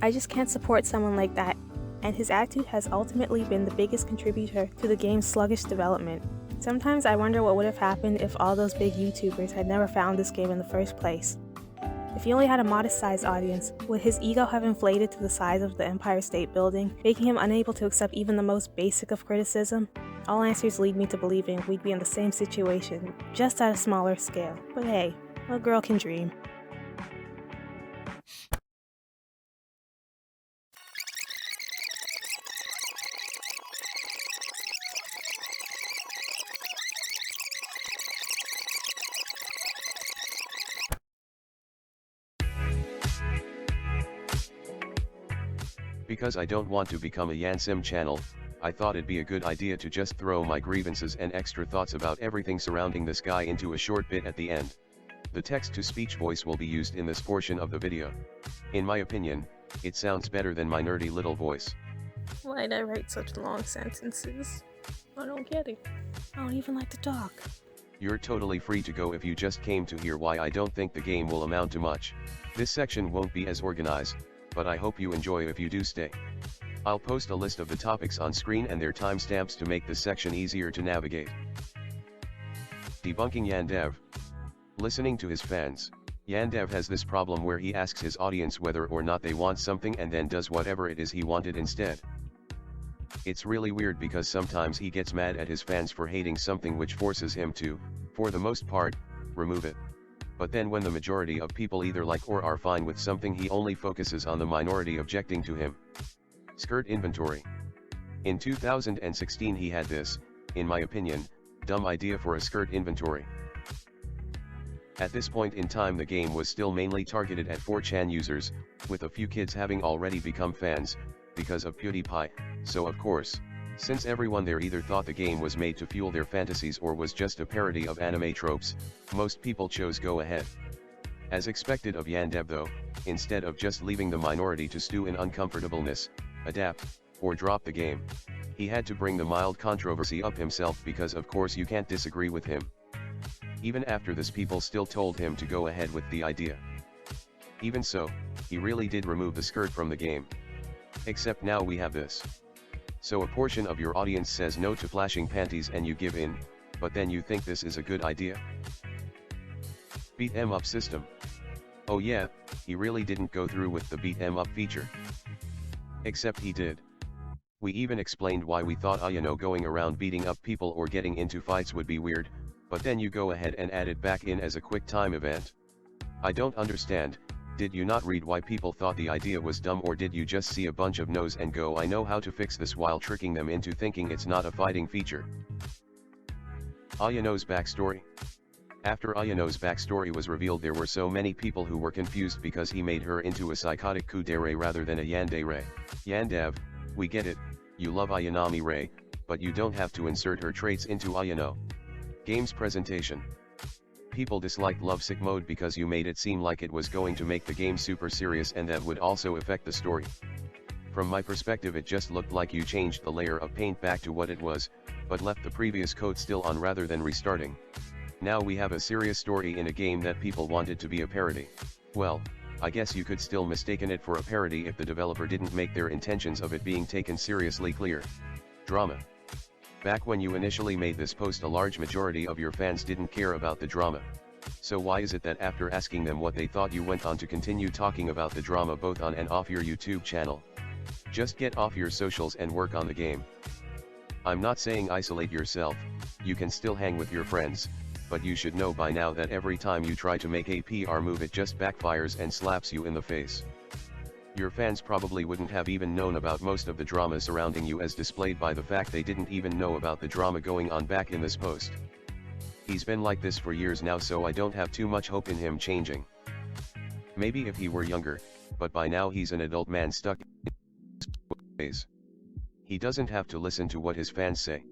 I just can't support someone like that, and his attitude has ultimately been the biggest contributor to the game's sluggish development. Sometimes I wonder what would have happened if all those big YouTubers had never found this game in the first place. If he only had a modest-sized audience, would his ego have inflated to the size of the Empire State Building, making him unable to accept even the most basic of criticism? All answers lead me to believing we'd be in the same situation, just at a smaller scale. But hey, a girl can dream. Because I don't want to become a YanSim channel, I thought it'd be a good idea to just throw my grievances and extra thoughts about everything surrounding this guy into a short bit at the end. The text-to-speech voice will be used in this portion of the video. In my opinion, it sounds better than my nerdy little voice. Why'd I write such long sentences? I don't get it. I don't even like to talk. You're totally free to go if you just came to hear why I don't think the game will amount to much. This section won't be as organized, but I hope you enjoy if you do stay. I'll post a list of the topics on screen and their timestamps to make this section easier to navigate. Debunking YanDev. Listening to his fans. YanDev has this problem where he asks his audience whether or not they want something and then does whatever it is he wanted instead. It's really weird because sometimes he gets mad at his fans for hating something which forces him to, for the most part, remove it. But then when the majority of people either like or are fine with something, he only focuses on the minority objecting to him. Skirt inventory. In 2016 he had this, in my opinion, dumb idea for a skirt inventory. At this point in time the game was still mainly targeted at 4chan users, with a few kids having already become fans, because of PewDiePie, so of course, since everyone there either thought the game was made to fuel their fantasies or was just a parody of anime tropes, most people chose go ahead. As expected of YanDev though, instead of just leaving the minority to stew in uncomfortableness, adapt, or drop the game, he had to bring the mild controversy up himself because of course you can't disagree with him. Even after this people still told him to go ahead with the idea. Even so, he really did remove the skirt from the game. Except now we have this. So a portion of your audience says no to flashing panties and you give in, but then you think this is a good idea? Beat 'em up system. Oh yeah, he really didn't go through with the beat 'em up feature. Except he did. We even explained why we thought going around beating up people or getting into fights would be weird, but then you go ahead and add it back in as a quick time event. I don't understand, did you not read why people thought the idea was dumb, or did you just see a bunch of no's and go I know how to fix this while tricking them into thinking it's not a fighting feature? Ayano's backstory. After Ayano's backstory was revealed there were so many people who were confused because he made her into a psychotic kudere rather than a yandere. YanDev, we get it, you love Ayanami Rei, but you don't have to insert her traits into Ayano. Game's presentation. People disliked lovesick mode because you made it seem like it was going to make the game super serious and that would also affect the story. From my perspective it just looked like you changed the layer of paint back to what it was, but left the previous coat still on rather than restarting. Now we have a serious story in a game that people wanted to be a parody. Well, I guess you could still mistaken it for a parody if the developer didn't make their intentions of it being taken seriously clear. Drama. Back when you initially made this post a large majority of your fans didn't care about the drama. So why is it that after asking them what they thought you went on to continue talking about the drama both on and off your YouTube channel? Just get off your socials and work on the game. I'm not saying isolate yourself, you can still hang with your friends, but you should know by now that every time you try to make a PR move it just backfires and slaps you in the face. Your fans probably wouldn't have even known about most of the drama surrounding you as displayed by the fact they didn't even know about the drama going on back in this post. He's been like this for years now, so I don't have too much hope in him changing. Maybe if he were younger, but by now he's an adult man stuck in his ways. He doesn't have to listen to what his fans say.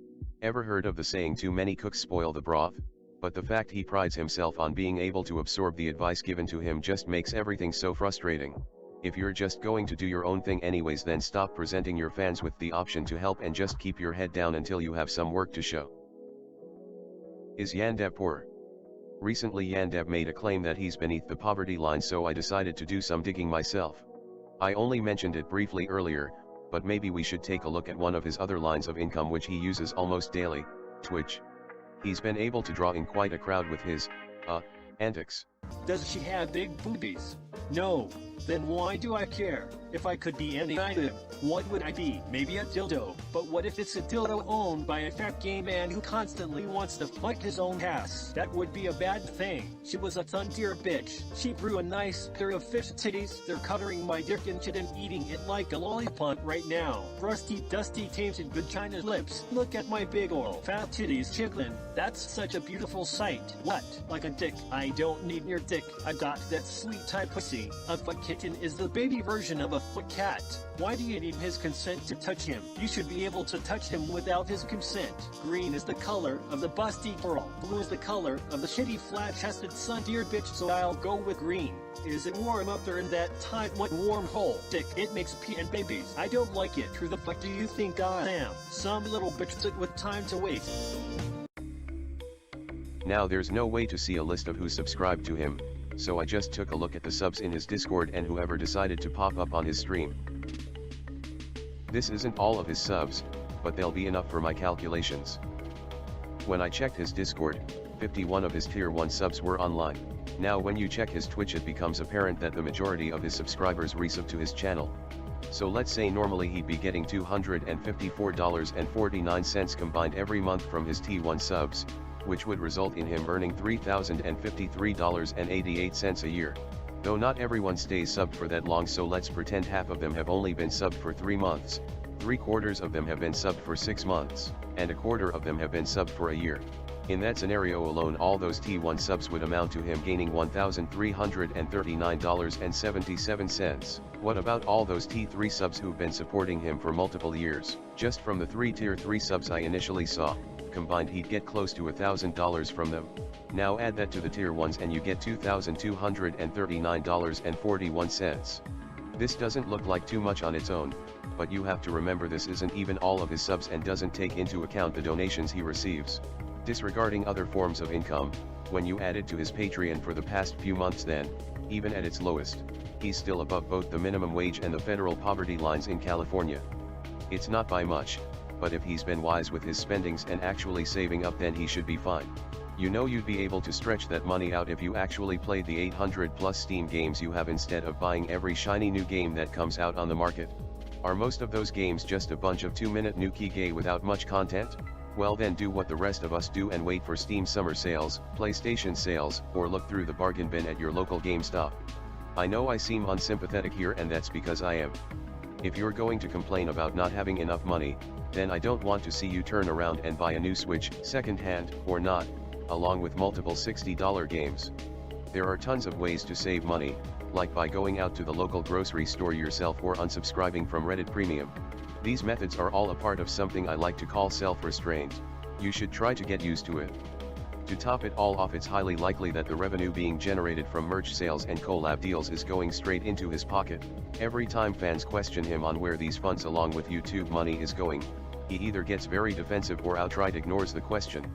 Ever heard of the saying too many cooks spoil the broth? But the fact he prides himself on being able to absorb the advice given to him just makes everything so frustrating. If you're just going to do your own thing anyways, then stop presenting your fans with the option to help and just keep your head down until you have some work to show. Is YanDev poor? Recently YanDev made a claim that he's beneath the poverty line, so I decided to do some digging myself. I only mentioned it briefly earlier, but maybe we should take a look at one of his other lines of income which he uses almost daily, Twitch. He's been able to draw in quite a crowd with his, antics. Does she have big boobies? No. Then why do I care? If I could be any item, what would I be? Maybe a dildo. But what if it's a dildo owned by a fat gay man who constantly wants to fuck his own ass? That would be a bad thing. She was a thundier bitch. She grew a nice pair of fish titties. They're covering my dick and shit and eating it like a lollipop right now. Rusty, dusty, tainted vagina lips. Look at my big ol' fat titties chicklin'. That's such a beautiful sight. What? Like a dick? I don't need your dick. I got that sweet type pussy. A foot kitten is the baby version of a foot cat. Why do you need his consent to touch him? You should be able to touch him without his consent. Green is the color of the busty girl. Blue is the color of the shitty flat-chested sun-deer bitch, so I'll go with green. Is it warm up there in that tight warm hole? Dick, it makes pee and babies. I don't like it. Who the fuck do you think I am? Some little bitch sit with time to wait. Now there's no way to see a list of who subscribed to him, so I just took a look at the subs in his Discord and whoever decided to pop up on his stream. This isn't all of his subs, but they'll be enough for my calculations. When I checked his Discord, 51 of his tier 1 subs were online. Now when you check his Twitch it becomes apparent that the majority of his subscribers resub to his channel. So let's say normally he'd be getting $254.49 combined every month from his T1 subs, which would result in him earning $3,053.88 a year. Though not everyone stays subbed for that long, so let's pretend half of them have only been subbed for 3 months, 3/4 of them have been subbed for 6 months, and 1/4 of them have been subbed for a year. In that scenario alone all those T1 subs would amount to him gaining $1,339.77. What about all those T3 subs who've been supporting him for multiple years? Just from the 3 tier 3 subs I initially saw, combined he'd get close to $1,000 from them. Now add that to the tier 1s and you get $2,239.41. This doesn't look like too much on its own, but you have to remember this isn't even all of his subs and doesn't take into account the donations he receives. Disregarding other forms of income, when you add it to his Patreon for the past few months, then, even at its lowest, he's still above both the minimum wage and the federal poverty lines in California. It's not by much, but if he's been wise with his spendings and actually saving up, then he should be fine. You know you'd be able to stretch that money out if you actually played the 800 plus Steam games you have instead of buying every shiny new game that comes out on the market. Are most of those games just a bunch of 2-minute nuki gay without much content? Well then do what the rest of us do and wait for Steam summer sales, PlayStation sales, or look through the bargain bin at your local GameStop. I know I seem unsympathetic here, and that's because I am. If you're going to complain about not having enough money, then I don't want to see you turn around and buy a new Switch, second-hand, or not, along with multiple $60 games. There are tons of ways to save money, like by going out to the local grocery store yourself or unsubscribing from Reddit Premium. These methods are all a part of something I like to call self-restraint. You should try to get used to it. To top it all off, it's highly likely that the revenue being generated from merch sales and collab deals is going straight into his pocket. Every time fans question him on where these funds along with YouTube money is going, he either gets very defensive or outright ignores the question.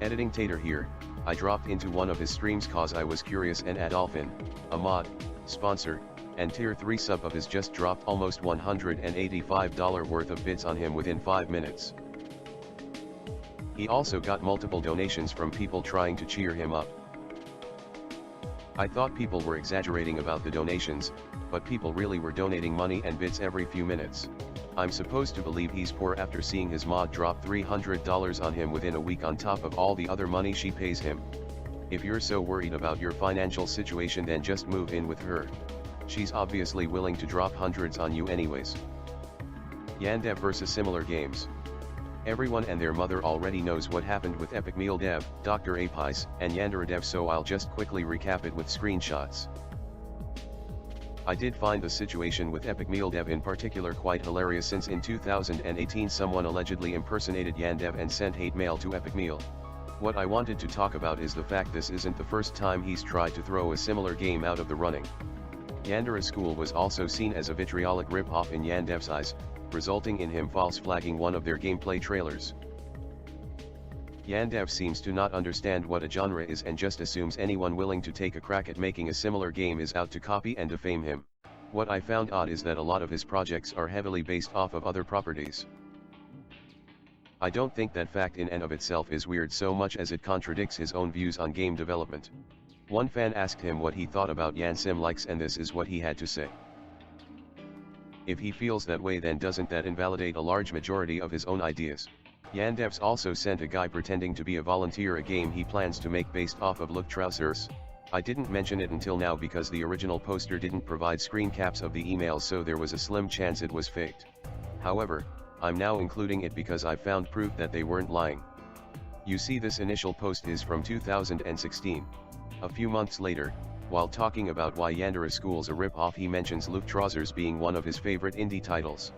Editing Tater here. I dropped into one of his streams cause I was curious, and Adolphin, a mod, sponsor, and tier 3 sub of his just dropped almost $185 worth of bits on him within 5 minutes. He also got multiple donations from people trying to cheer him up. I thought people were exaggerating about the donations, but people really were donating money and bits every few minutes. I'm supposed to believe he's poor after seeing his mod drop $300 on him within a week on top of all the other money she pays him. If you're so worried about your financial situation, then just move in with her. She's obviously willing to drop hundreds on you anyways. YanDev versus similar games. Everyone and their mother already knows what happened with Epic Meal Dev, Dr. Apice, and YandereDev, so I'll just quickly recap it with screenshots. I did find the situation with Epic Meal Dev in particular quite hilarious, since in 2018 someone allegedly impersonated YanDev and sent hate mail to Epic Meal. What I wanted to talk about is the fact this isn't the first time he's tried to throw a similar game out of the running. Yandere School was also seen as a vitriolic rip-off in YanDev's eyes, resulting in him false flagging one of their gameplay trailers. YanDev seems to not understand what a genre is and just assumes anyone willing to take a crack at making a similar game is out to copy and defame him. What I found odd is that a lot of his projects are heavily based off of other properties. I don't think that fact in and of itself is weird so much as it contradicts his own views on game development. One fan asked him what he thought about YanSim likes, and this is what he had to say. If he feels that way, then doesn't that invalidate a large majority of his own ideas? YanDev's also sent a guy pretending to be a volunteer a game he plans to make based off of Look Trousers. I didn't mention it until now because the original poster didn't provide screen caps of the email, so there was a slim chance it was faked. However, I'm now including it because I've found proof that they weren't lying. You see, this initial post is from 2016. A few months later, while talking about why Yandere School's a rip-off, he mentions Luke Trousers being one of his favorite indie titles.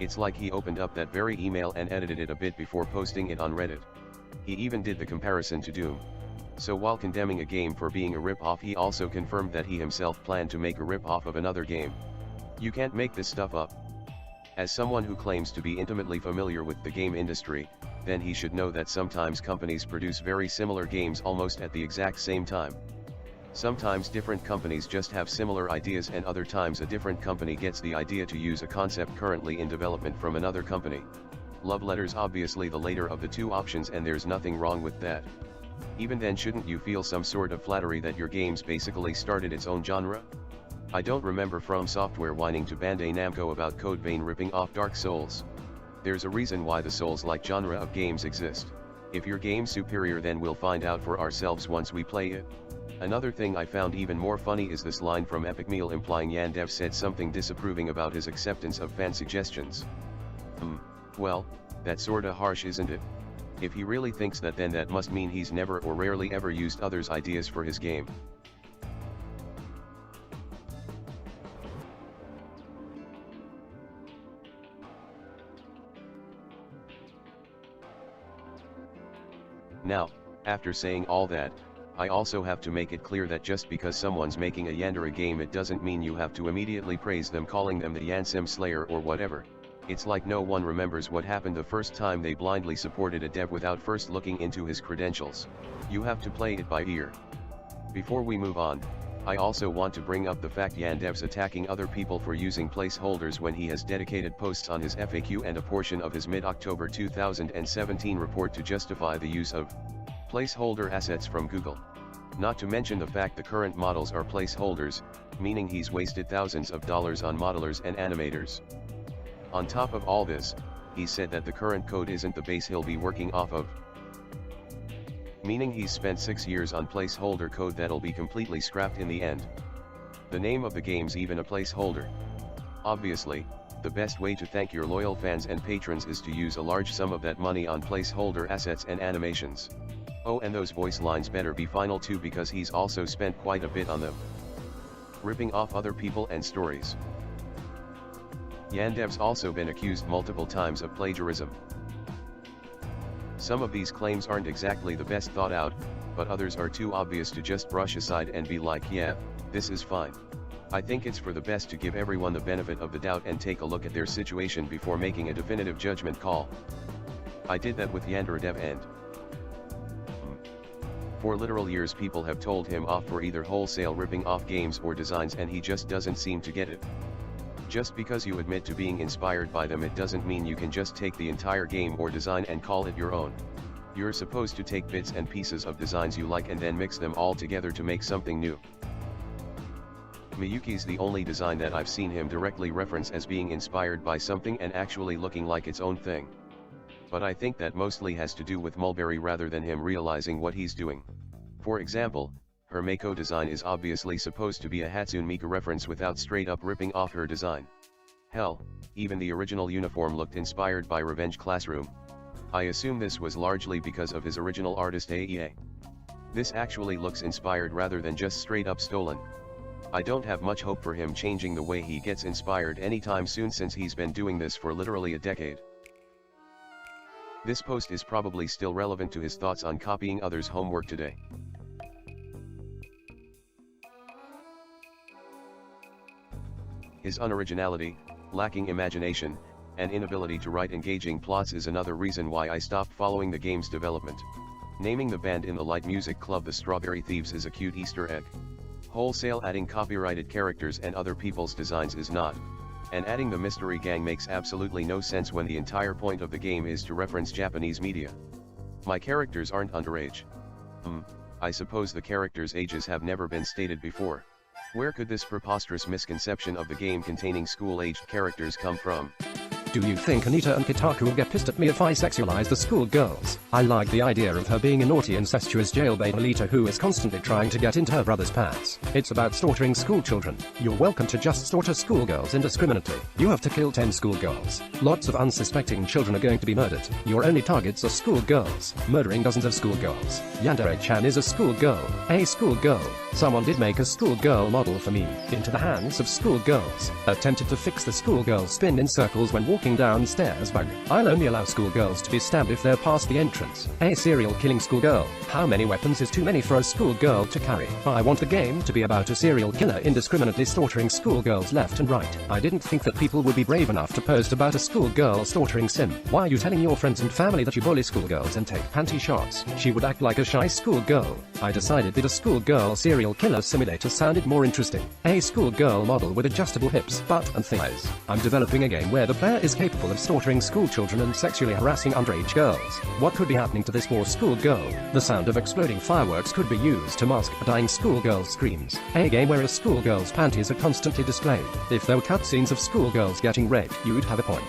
It's like he opened up that very email and edited it a bit before posting it on Reddit. He even did the comparison to Doom. So while condemning a game for being a rip-off, he also confirmed that he himself planned to make a rip-off of another game. You can't make this stuff up. As someone who claims to be intimately familiar with the game industry, then he should know that sometimes companies produce very similar games almost at the exact same time. Sometimes different companies just have similar ideas, and other times a different company gets the idea to use a concept currently in development from another company. Love letters, obviously the later of the two options, and there's nothing wrong with that. Even then, shouldn't you feel some sort of flattery that your games basically started its own genre? I don't remember From Software whining to Bandai Namco about Code Vein ripping off Dark Souls. There's a reason why the Souls-like genre of games exist. If your game's superior, then we'll find out for ourselves once we play it. Another thing I found even more funny is this line from Epic Meal implying YanDev said something disapproving about his acceptance of fan suggestions. Well, that's sorta harsh, isn't it? If he really thinks that, then that must mean he's never or rarely ever used others' ideas for his game. Now, after saying all that, I also have to make it clear that just because someone's making a Yandere game, it doesn't mean you have to immediately praise them, calling them the YanSim Slayer or whatever. It's like no one remembers what happened the first time they blindly supported a dev without first looking into his credentials. You have to play it by ear. Before we move on, I also want to bring up the fact YanDev's attacking other people for using placeholders when he has dedicated posts on his FAQ and a portion of his mid-October 2017 report to justify the use of placeholder assets from Google. Not to mention the fact the current models are placeholders, meaning he's wasted thousands of dollars on modelers and animators. On top of all this, he said that the current code isn't the base he'll be working off of, meaning he's spent 6 years on placeholder code that'll be completely scrapped in the end. The name of the game's even a placeholder. Obviously, the best way to thank your loyal fans and patrons is to use a large sum of that money on placeholder assets and animations. Oh, and those voice lines better be final too, because he's also spent quite a bit on them. Ripping off other people and stories. YanDev's also been accused multiple times of plagiarism. Some of these claims aren't exactly the best thought out, but others are too obvious to just brush aside and be like, yeah, this is fine. I think it's for the best to give everyone the benefit of the doubt and take a look at their situation before making a definitive judgment call. I did that with YandereDev, and for literal years people have told him off for either wholesale ripping off games or designs, and he just doesn't seem to get it. Just because you admit to being inspired by them, it doesn't mean you can just take the entire game or design and call it your own. You're supposed to take bits and pieces of designs you like and then mix them all together to make something new. Miyuki's the only design that I've seen him directly reference as being inspired by something and actually looking like its own thing. But I think that mostly has to do with Mulberry rather than him realizing what he's doing. For example, her Mako design is obviously supposed to be a Hatsune Miku reference without straight up ripping off her design. Hell, even the original uniform looked inspired by Revenge Classroom. I assume this was largely because of his original artist AEA. This actually looks inspired rather than just straight up stolen. I don't have much hope for him changing the way he gets inspired anytime soon, since he's been doing this for literally a decade. This post is probably still relevant to his thoughts on copying others' homework today. His unoriginality, lacking imagination, and inability to write engaging plots is another reason why I stopped following the game's development. Naming the band in the light music club the Strawberry Thieves is a cute Easter egg. Wholesale adding copyrighted characters and other people's designs is not. And adding the mystery gang makes absolutely no sense when the entire point of the game is to reference Japanese media. My characters aren't underage. I suppose the characters' ages have never been stated before. Where could this preposterous misconception of the game containing school-aged characters come from? Do you think Anita and Kitaku will get pissed at me if I sexualize the schoolgirls? I like the idea of her being a naughty incestuous jailbait Alita who is constantly trying to get into her brother's pants. It's about slaughtering schoolchildren. You're welcome to just slaughter schoolgirls indiscriminately. You have to kill 10 schoolgirls. Lots of unsuspecting children are going to be murdered. Your only targets are schoolgirls. Murdering dozens of schoolgirls. Yandere-chan is a schoolgirl. A schoolgirl. Someone did make a schoolgirl model for me. Into the hands of schoolgirls. Attempted to fix the schoolgirls spin in circles when walking downstairs. Bug. I'll only allow schoolgirls to be stabbed if they're past the entrance. A serial killing schoolgirl. How many weapons is too many for a schoolgirl to carry? I want the game to be about a serial killer indiscriminately slaughtering schoolgirls left and right. I didn't think that people would be brave enough to post about a schoolgirl slaughtering sim. Why are you telling your friends and family that you bully schoolgirls and take panty shots? She would act like a shy schoolgirl. I decided that a schoolgirl serial killer simulator sounded more interesting. A schoolgirl model with adjustable hips, butt and thighs. I'm developing a game where the player is capable of slaughtering schoolchildren and sexually harassing underage girls. What could be happening to this poor schoolgirl? The sound of exploding fireworks could be used to mask a dying schoolgirl's screams. A game where a schoolgirl's panties are constantly displayed. If there were cutscenes of schoolgirls getting raped, you'd have a point.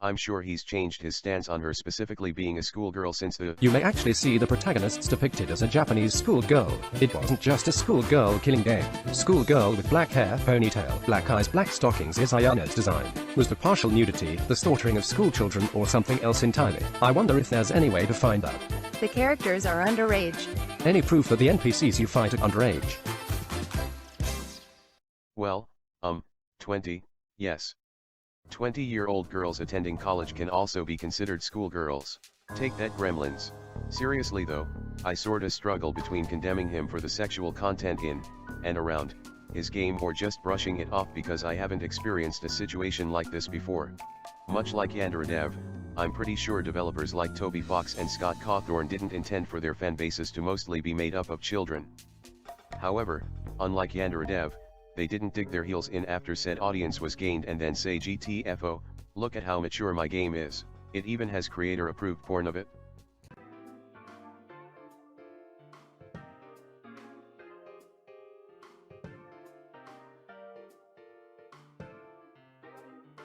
I'm sure he's changed his stance on her specifically being a schoolgirl since the— You may actually see the protagonists depicted as a Japanese schoolgirl. It wasn't just a schoolgirl killing game. Schoolgirl with black hair, ponytail, black eyes, black stockings is Ayana's design. Was the partial nudity, the slaughtering of schoolchildren, or something else entirely? I wonder if there's any way to find out. The characters are underage. Any proof that the NPCs you fight are underage? Well, 20, yes. 20-year-old girls attending college can also be considered schoolgirls. Take that, Gremlins. Seriously though, I sorta struggle between condemning him for the sexual content in and around his game or just brushing it off because I haven't experienced a situation like this before. Much like YandereDev, I'm pretty sure developers like Toby Fox and Scott Cawthorne didn't intend for their fanbases to mostly be made up of children. However, unlike YandereDev, they didn't dig their heels in after said audience was gained and then say GTFO, look at how mature my game is. It even has creator-approved porn of it.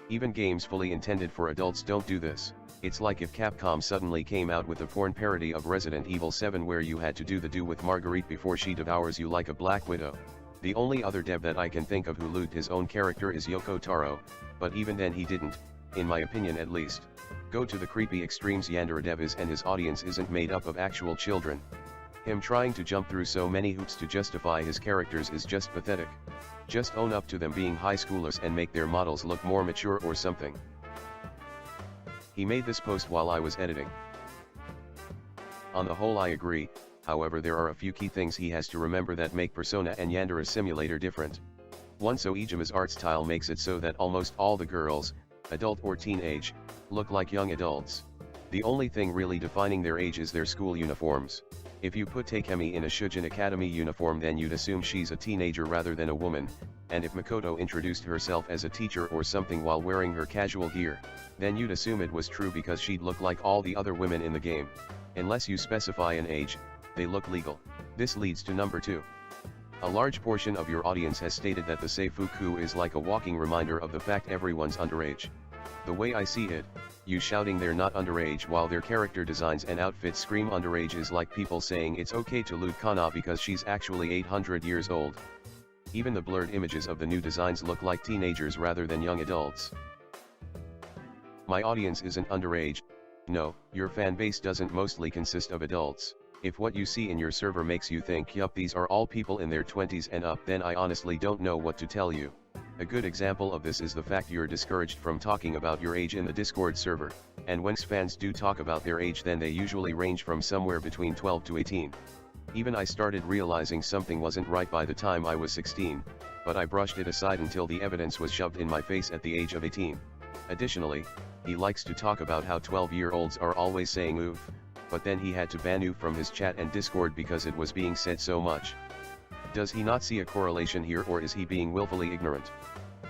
Even games fully intended for adults don't do this. It's like if Capcom suddenly came out with a porn parody of Resident Evil 7 where you had to do with Marguerite before she devours you like a Black Widow. The only other dev that I can think of who looped his own character is Yoko Taro, but even then he didn't, in my opinion at least. Go to the creepy extremes YandereDev is and his audience isn't made up of actual children. Him trying to jump through so many hoops to justify his characters is just pathetic. Just own up to them being high schoolers and make their models look more mature or something. He made this post while I was editing. On the whole I agree, however there are a few key things he has to remember that make Persona and Yandere Simulator different. One, so Ijima's art style makes it so that almost all the girls, adult or teenage, look like young adults. The only thing really defining their age is their school uniforms. If you put Takemi in a Shujin Academy uniform then you'd assume she's a teenager rather than a woman, and if Makoto introduced herself as a teacher or something while wearing her casual gear, then you'd assume it was true because she'd look like all the other women in the game. Unless you specify an age, they look legal. This leads to number 2. A large portion of your audience has stated that the Seifuku is like a walking reminder of the fact everyone's underage. The way I see it, you shouting they're not underage while their character designs and outfits scream underage is like people saying it's okay to loot Kana because she's actually 800 years old. Even the blurred images of the new designs look like teenagers rather than young adults. My audience isn't underage. No, your fan base doesn't mostly consist of adults. If what you see in your server makes you think yup these are all people in their 20s and up, then I honestly don't know what to tell you. A good example of this is the fact you're discouraged from talking about your age in the Discord server, and when fans do talk about their age then they usually range from somewhere between 12 to 18. Even I started realizing something wasn't right by the time I was 16, but I brushed it aside until the evidence was shoved in my face at the age of 18. Additionally, he likes to talk about how 12-year-olds are always saying oof, but then he had to ban you from his chat and Discord because it was being said so much. Does he not see a correlation here, or is he being willfully ignorant?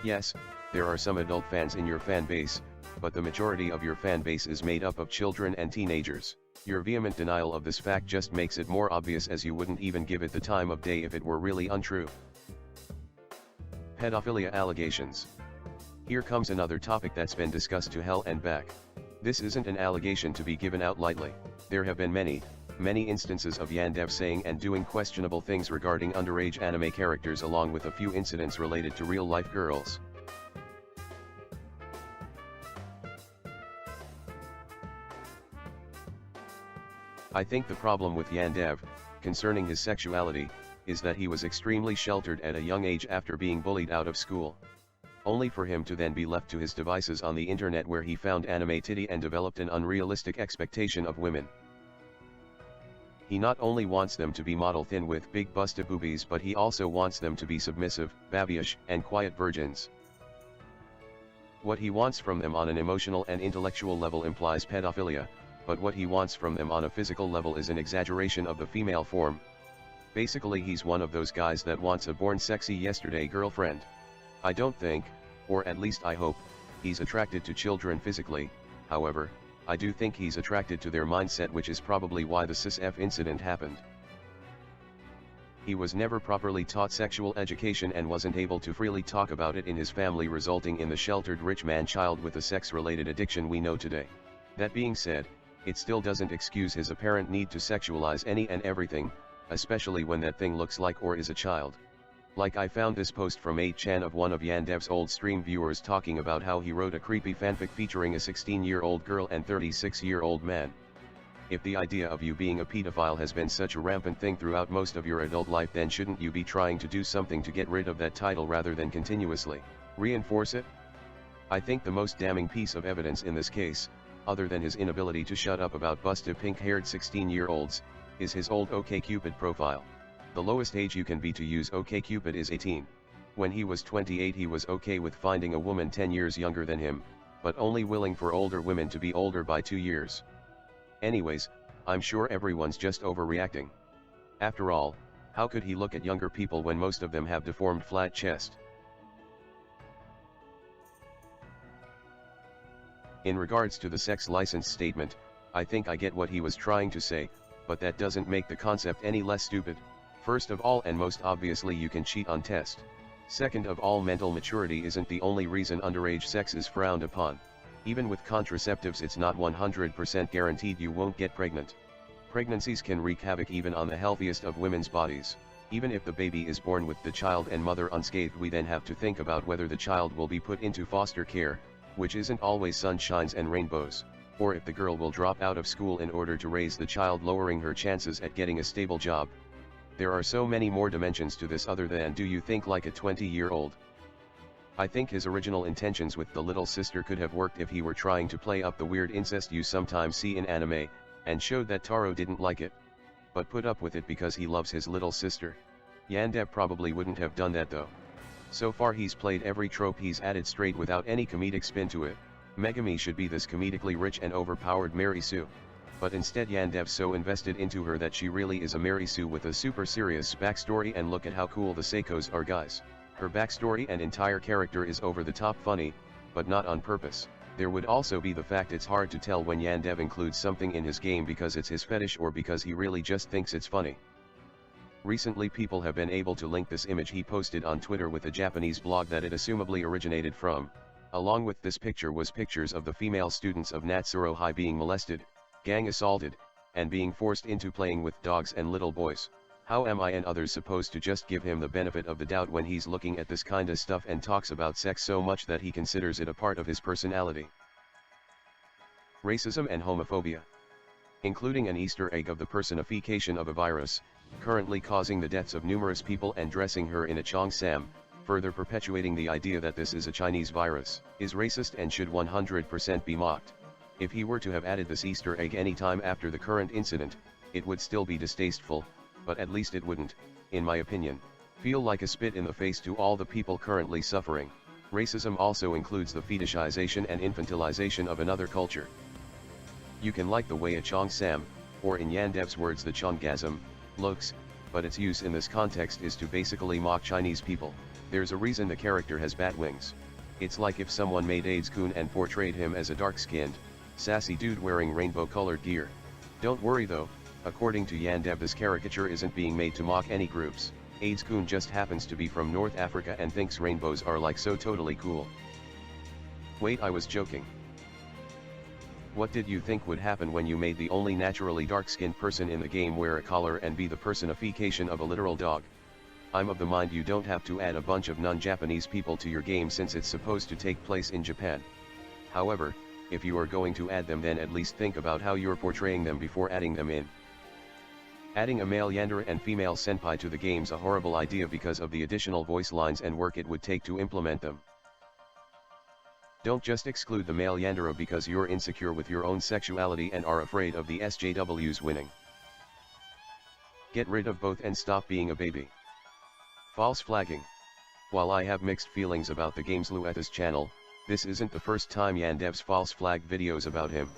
Yes, there are some adult fans in your fan base, but the majority of your fan base is made up of children and teenagers. Your vehement denial of this fact just makes it more obvious, as you wouldn't even give it the time of day if it were really untrue. Pedophilia allegations. Here comes another topic that's been discussed to hell and back. This isn't an allegation to be given out lightly. There have been many instances of YanDev saying and doing questionable things regarding underage anime characters, along with a few incidents related to real-life girls. I think the problem with YanDev, concerning his sexuality, is that he was extremely sheltered at a young age after being bullied out of school. Only for him to then be left to his devices on the internet, where he found anime titty and developed an unrealistic expectation of women. He not only wants them to be model thin with big busted boobies, but he also wants them to be submissive, babyish, and quiet virgins. What he wants from them on an emotional and intellectual level implies pedophilia, but what he wants from them on a physical level is an exaggeration of the female form. Basically, he's one of those guys that wants a born sexy yesterday girlfriend. I don't think, or at least I hope, he's attracted to children physically. However, I do think he's attracted to their mindset, which is probably why the cis-F incident happened. He was never properly taught sexual education and wasn't able to freely talk about it in his family, resulting in the sheltered rich man child with the sex-related addiction we know today. That being said, it still doesn't excuse his apparent need to sexualize any and everything, especially when that thing looks like or is a child. Like, I found this post from 8chan of one of YanDev's old stream viewers talking about how he wrote a creepy fanfic featuring a 16-year-old girl and 36-year-old man. If the idea of you being a pedophile has been such a rampant thing throughout most of your adult life, then shouldn't you be trying to do something to get rid of that title rather than continuously reinforce it? I think the most damning piece of evidence in this case, other than his inability to shut up about busted pink-haired 16-year-olds, is his old OkCupid profile. The lowest age you can be to use OkCupid is 18. When he was 28, he was okay with finding a woman 10 years younger than him, but only willing for older women to be older by 2 years. Anyways, I'm sure everyone's just overreacting. After all, how could he look at younger people when most of them have deformed flat chest? In regards to the sex license statement, I think I get what he was trying to say, but that doesn't make the concept any less stupid. First of all, and most obviously, you can cheat on test. Second of all, mental maturity isn't the only reason underage sex is frowned upon. Even with contraceptives, it's not 100% guaranteed you won't get pregnant. Pregnancies can wreak havoc even on the healthiest of women's bodies. Even if the baby is born with the child and mother unscathed, we then have to think about whether the child will be put into foster care, which isn't always sunshines and rainbows, or if the girl will drop out of school in order to raise the child, lowering her chances at getting a stable job. There are so many more dimensions to this other than do you think like a 20-year-old. I think his original intentions with the little sister could have worked if he were trying to play up the weird incest you sometimes see in anime, and showed that Taro didn't like it, but put up with it because he loves his little sister. YanDev probably wouldn't have done that though. So far he's played every trope he's added straight without any comedic spin to it. Megami should be this comedically rich and overpowered Mary Sue. But instead YanDev's so invested into her that she really is a Mary Sue with a super serious backstory, and look at how cool the Seikos are, guys. Her backstory and entire character is over the top funny, but not on purpose. There would also be the fact it's hard to tell when YanDev includes something in his game because it's his fetish or because he really just thinks it's funny. Recently people have been able to link this image he posted on Twitter with a Japanese blog that it assumably originated from. Along with this picture was pictures of the female students of Natsuro High being molested, gang assaulted, and being forced into playing with dogs and little boys. How am I and others supposed to just give him the benefit of the doubt when he's looking at this kinda stuff and talks about sex so much that he considers it a part of his personality? Racism and homophobia. Including an Easter egg of the personification of a virus, currently causing the deaths of numerous people, and dressing her in a YanSim, further perpetuating the idea that this is a Chinese virus, is racist and should 100% be mocked. If he were to have added this Easter egg any time after the current incident, it would still be distasteful, but at least it wouldn't, in my opinion, feel like a spit in the face to all the people currently suffering. Racism also includes the fetishization and infantilization of another culture. You can like the way a YanSim, or in YanDev's words the Chongasm, looks, but its use in this context is to basically mock Chinese people. There's a reason the character has bat wings. It's like if someone made AIDS-kun and portrayed him as a dark-skinned, sassy dude wearing rainbow-colored gear. Don't worry though, according to YanDev, this caricature isn't being made to mock any groups. AIDS-kun just happens to be from North Africa and thinks rainbows are like so totally cool. Wait, I was joking. What did you think would happen when you made the only naturally dark-skinned person in the game wear a collar and be the personification of a literal dog? I'm of the mind you don't have to add a bunch of non-Japanese people to your game since it's supposed to take place in Japan. However, if you are going to add them, then at least think about how you're portraying them before adding them in. Adding a male yandere and female senpai to the game's a horrible idea because of the additional voice lines and work it would take to implement them. Don't just exclude the male yandere because you're insecure with your own sexuality and are afraid of the SJWs winning. Get rid of both and stop being a baby. False flagging. While I have mixed feelings about the game's Luetha's channel, this isn't the first time YanDev's false flag videos about him.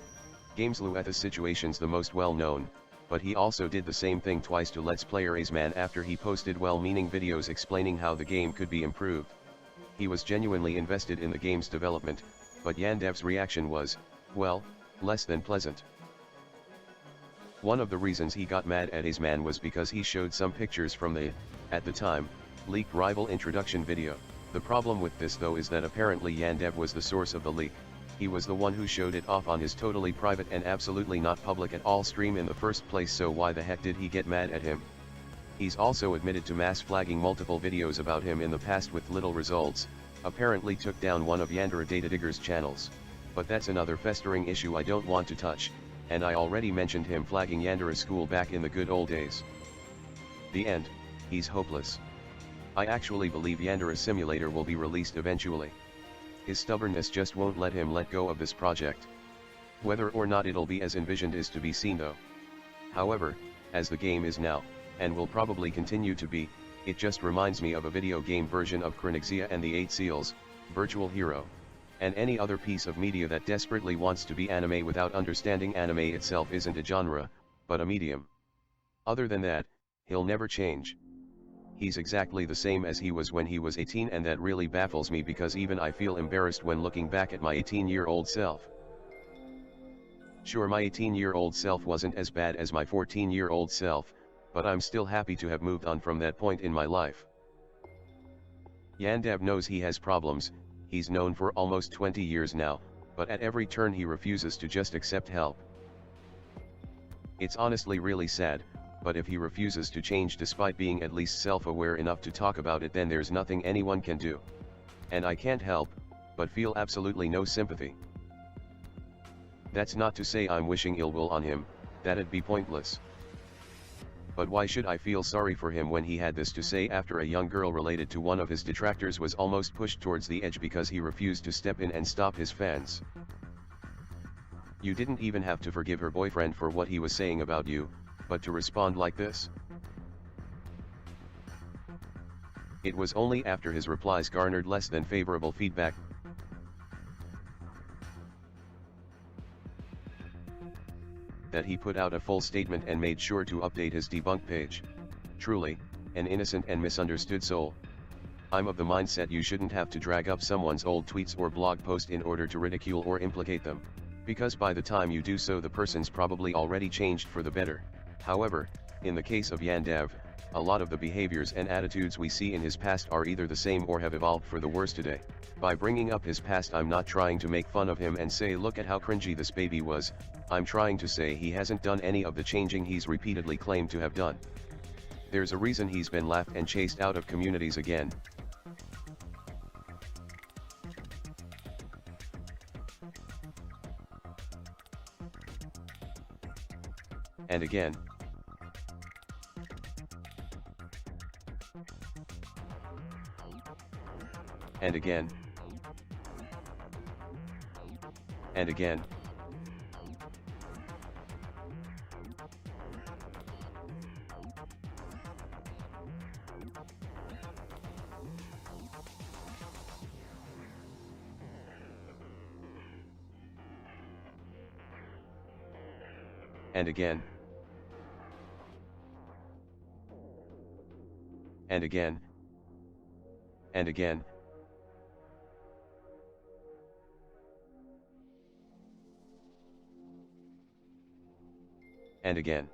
Game's Luetha's situation's the most well known, but he also did the same thing twice to Let's Player A's-Man after he posted well-meaning videos explaining how the game could be improved. He was genuinely invested in the game's development, but YanDev's reaction was, well, less than pleasant. One of the reasons he got mad at A's-Man was because he showed some pictures from the, at the time, leaked rival introduction video. The problem with this though is that apparently YanDev was the source of the leak. He was the one who showed it off on his totally private and absolutely not public at all stream in the first place, so why the heck did he get mad at him? He's also admitted to mass flagging multiple videos about him in the past with little results, apparently took down one of YandereDev channels. But that's another festering issue I don't want to touch, and I already mentioned him flagging Yandere School back in the good old days. The end, he's hopeless. I actually believe Yandere Simulator will be released eventually. His stubbornness just won't let him let go of this project. Whether or not it'll be as envisioned is to be seen though. However, as the game is now, and will probably continue to be, it just reminds me of a video game version of Chronixia and the Eight Seals, Virtual Hero, and any other piece of media that desperately wants to be anime without understanding anime itself isn't a genre, but a medium. Other than that, he'll never change. He's exactly the same as he was when he was 18, and that really baffles me because even I feel embarrassed when looking back at my 18-year-old self. Sure, my 18-year-old self wasn't as bad as my 14-year-old self, but I'm still happy to have moved on from that point in my life. YanDev knows he has problems, he's known for almost 20 years now, but at every turn he refuses to just accept help. It's honestly really sad, but if he refuses to change despite being at least self-aware enough to talk about it, then there's nothing anyone can do. And I can't help but feel absolutely no sympathy. That's not to say I'm wishing ill will on him, that'd be pointless. But why should I feel sorry for him when he had this to say after a young girl related to one of his detractors was almost pushed towards the edge because he refused to step in and stop his fans? You didn't even have to forgive her boyfriend for what he was saying about you, but to respond like this? It was only after his replies garnered less than favorable feedback that he put out a full statement and made sure to update his debunk page. Truly, an innocent and misunderstood soul. I'm of the mindset you shouldn't have to drag up someone's old tweets or blog post in order to ridicule or implicate them, because by the time you do so the person's probably already changed for the better. However, in the case of YanDev, a lot of the behaviors and attitudes we see in his past are either the same or have evolved for the worse today. By bringing up his past, I'm not trying to make fun of him and say look at how cringy this baby was, I'm trying to say he hasn't done any of the changing he's repeatedly claimed to have done. There's a reason he's been laughed and chased out of communities again. And again. And again. And again. And again. And again. And again. And again.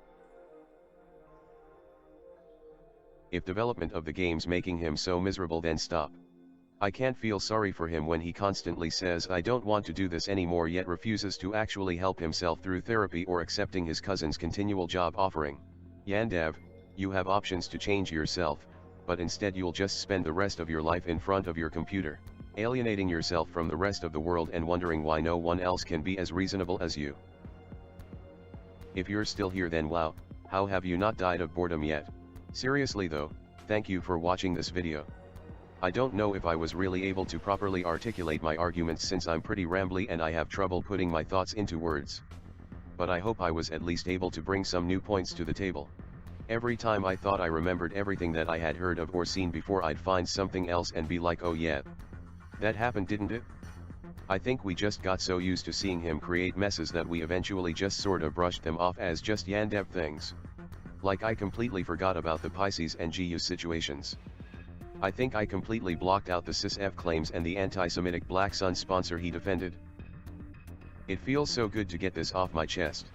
If development of the game's making him so miserable, then stop. I can't feel sorry for him when he constantly says I don't want to do this anymore yet refuses to actually help himself through therapy or accepting his cousin's continual job offering. YanDev, you have options to change yourself, but instead you'll just spend the rest of your life in front of your computer, alienating yourself from the rest of the world and wondering why no one else can be as reasonable as you. If you're still here then wow, how have you not died of boredom yet? Seriously though, thank you for watching this video. I don't know if I was really able to properly articulate my arguments since I'm pretty rambly and I have trouble putting my thoughts into words. But I hope I was at least able to bring some new points to the table. Every time I thought I remembered everything that I had heard of or seen before I'd find something else and be like oh yeah. That happened didn't it? I think we just got so used to seeing him create messes that we eventually just sort of brushed them off as just YanDev things. Like I completely forgot about the Pisces and GU situations. I think I completely blocked out the cis-F claims and the anti-Semitic Black Sun sponsor he defended. It feels so good to get this off my chest.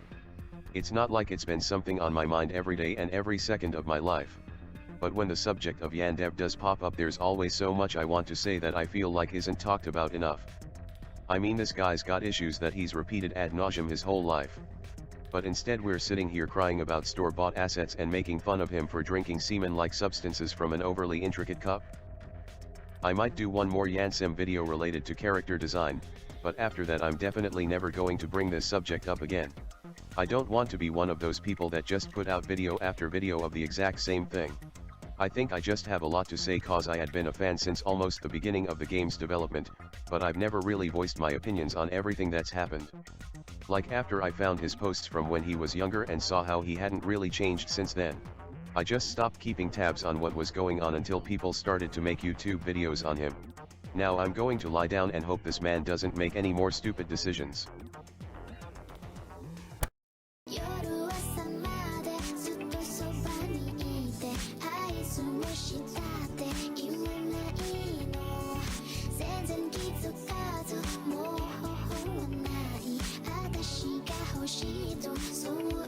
It's not like it's been something on my mind every day and every second of my life. But when the subject of YanDev does pop up there's always so much I want to say that I feel like isn't talked about enough. I mean this guy's got issues that he's repeated ad nauseum his whole life. But instead we're sitting here crying about store-bought assets and making fun of him for drinking semen-like substances from an overly intricate cup. I might do one more YanSim video related to character design, but after that I'm definitely never going to bring this subject up again. I don't want to be one of those people that just put out video after video of the exact same thing. I think I just have a lot to say cause I had been a fan since almost the beginning of the game's development, but I've never really voiced my opinions on everything that's happened. Like after I found his posts from when he was younger and saw how he hadn't really changed since then. I just stopped keeping tabs on what was going on until people started to make YouTube videos on him. Now I'm going to lie down and hope this man doesn't make any more stupid decisions. So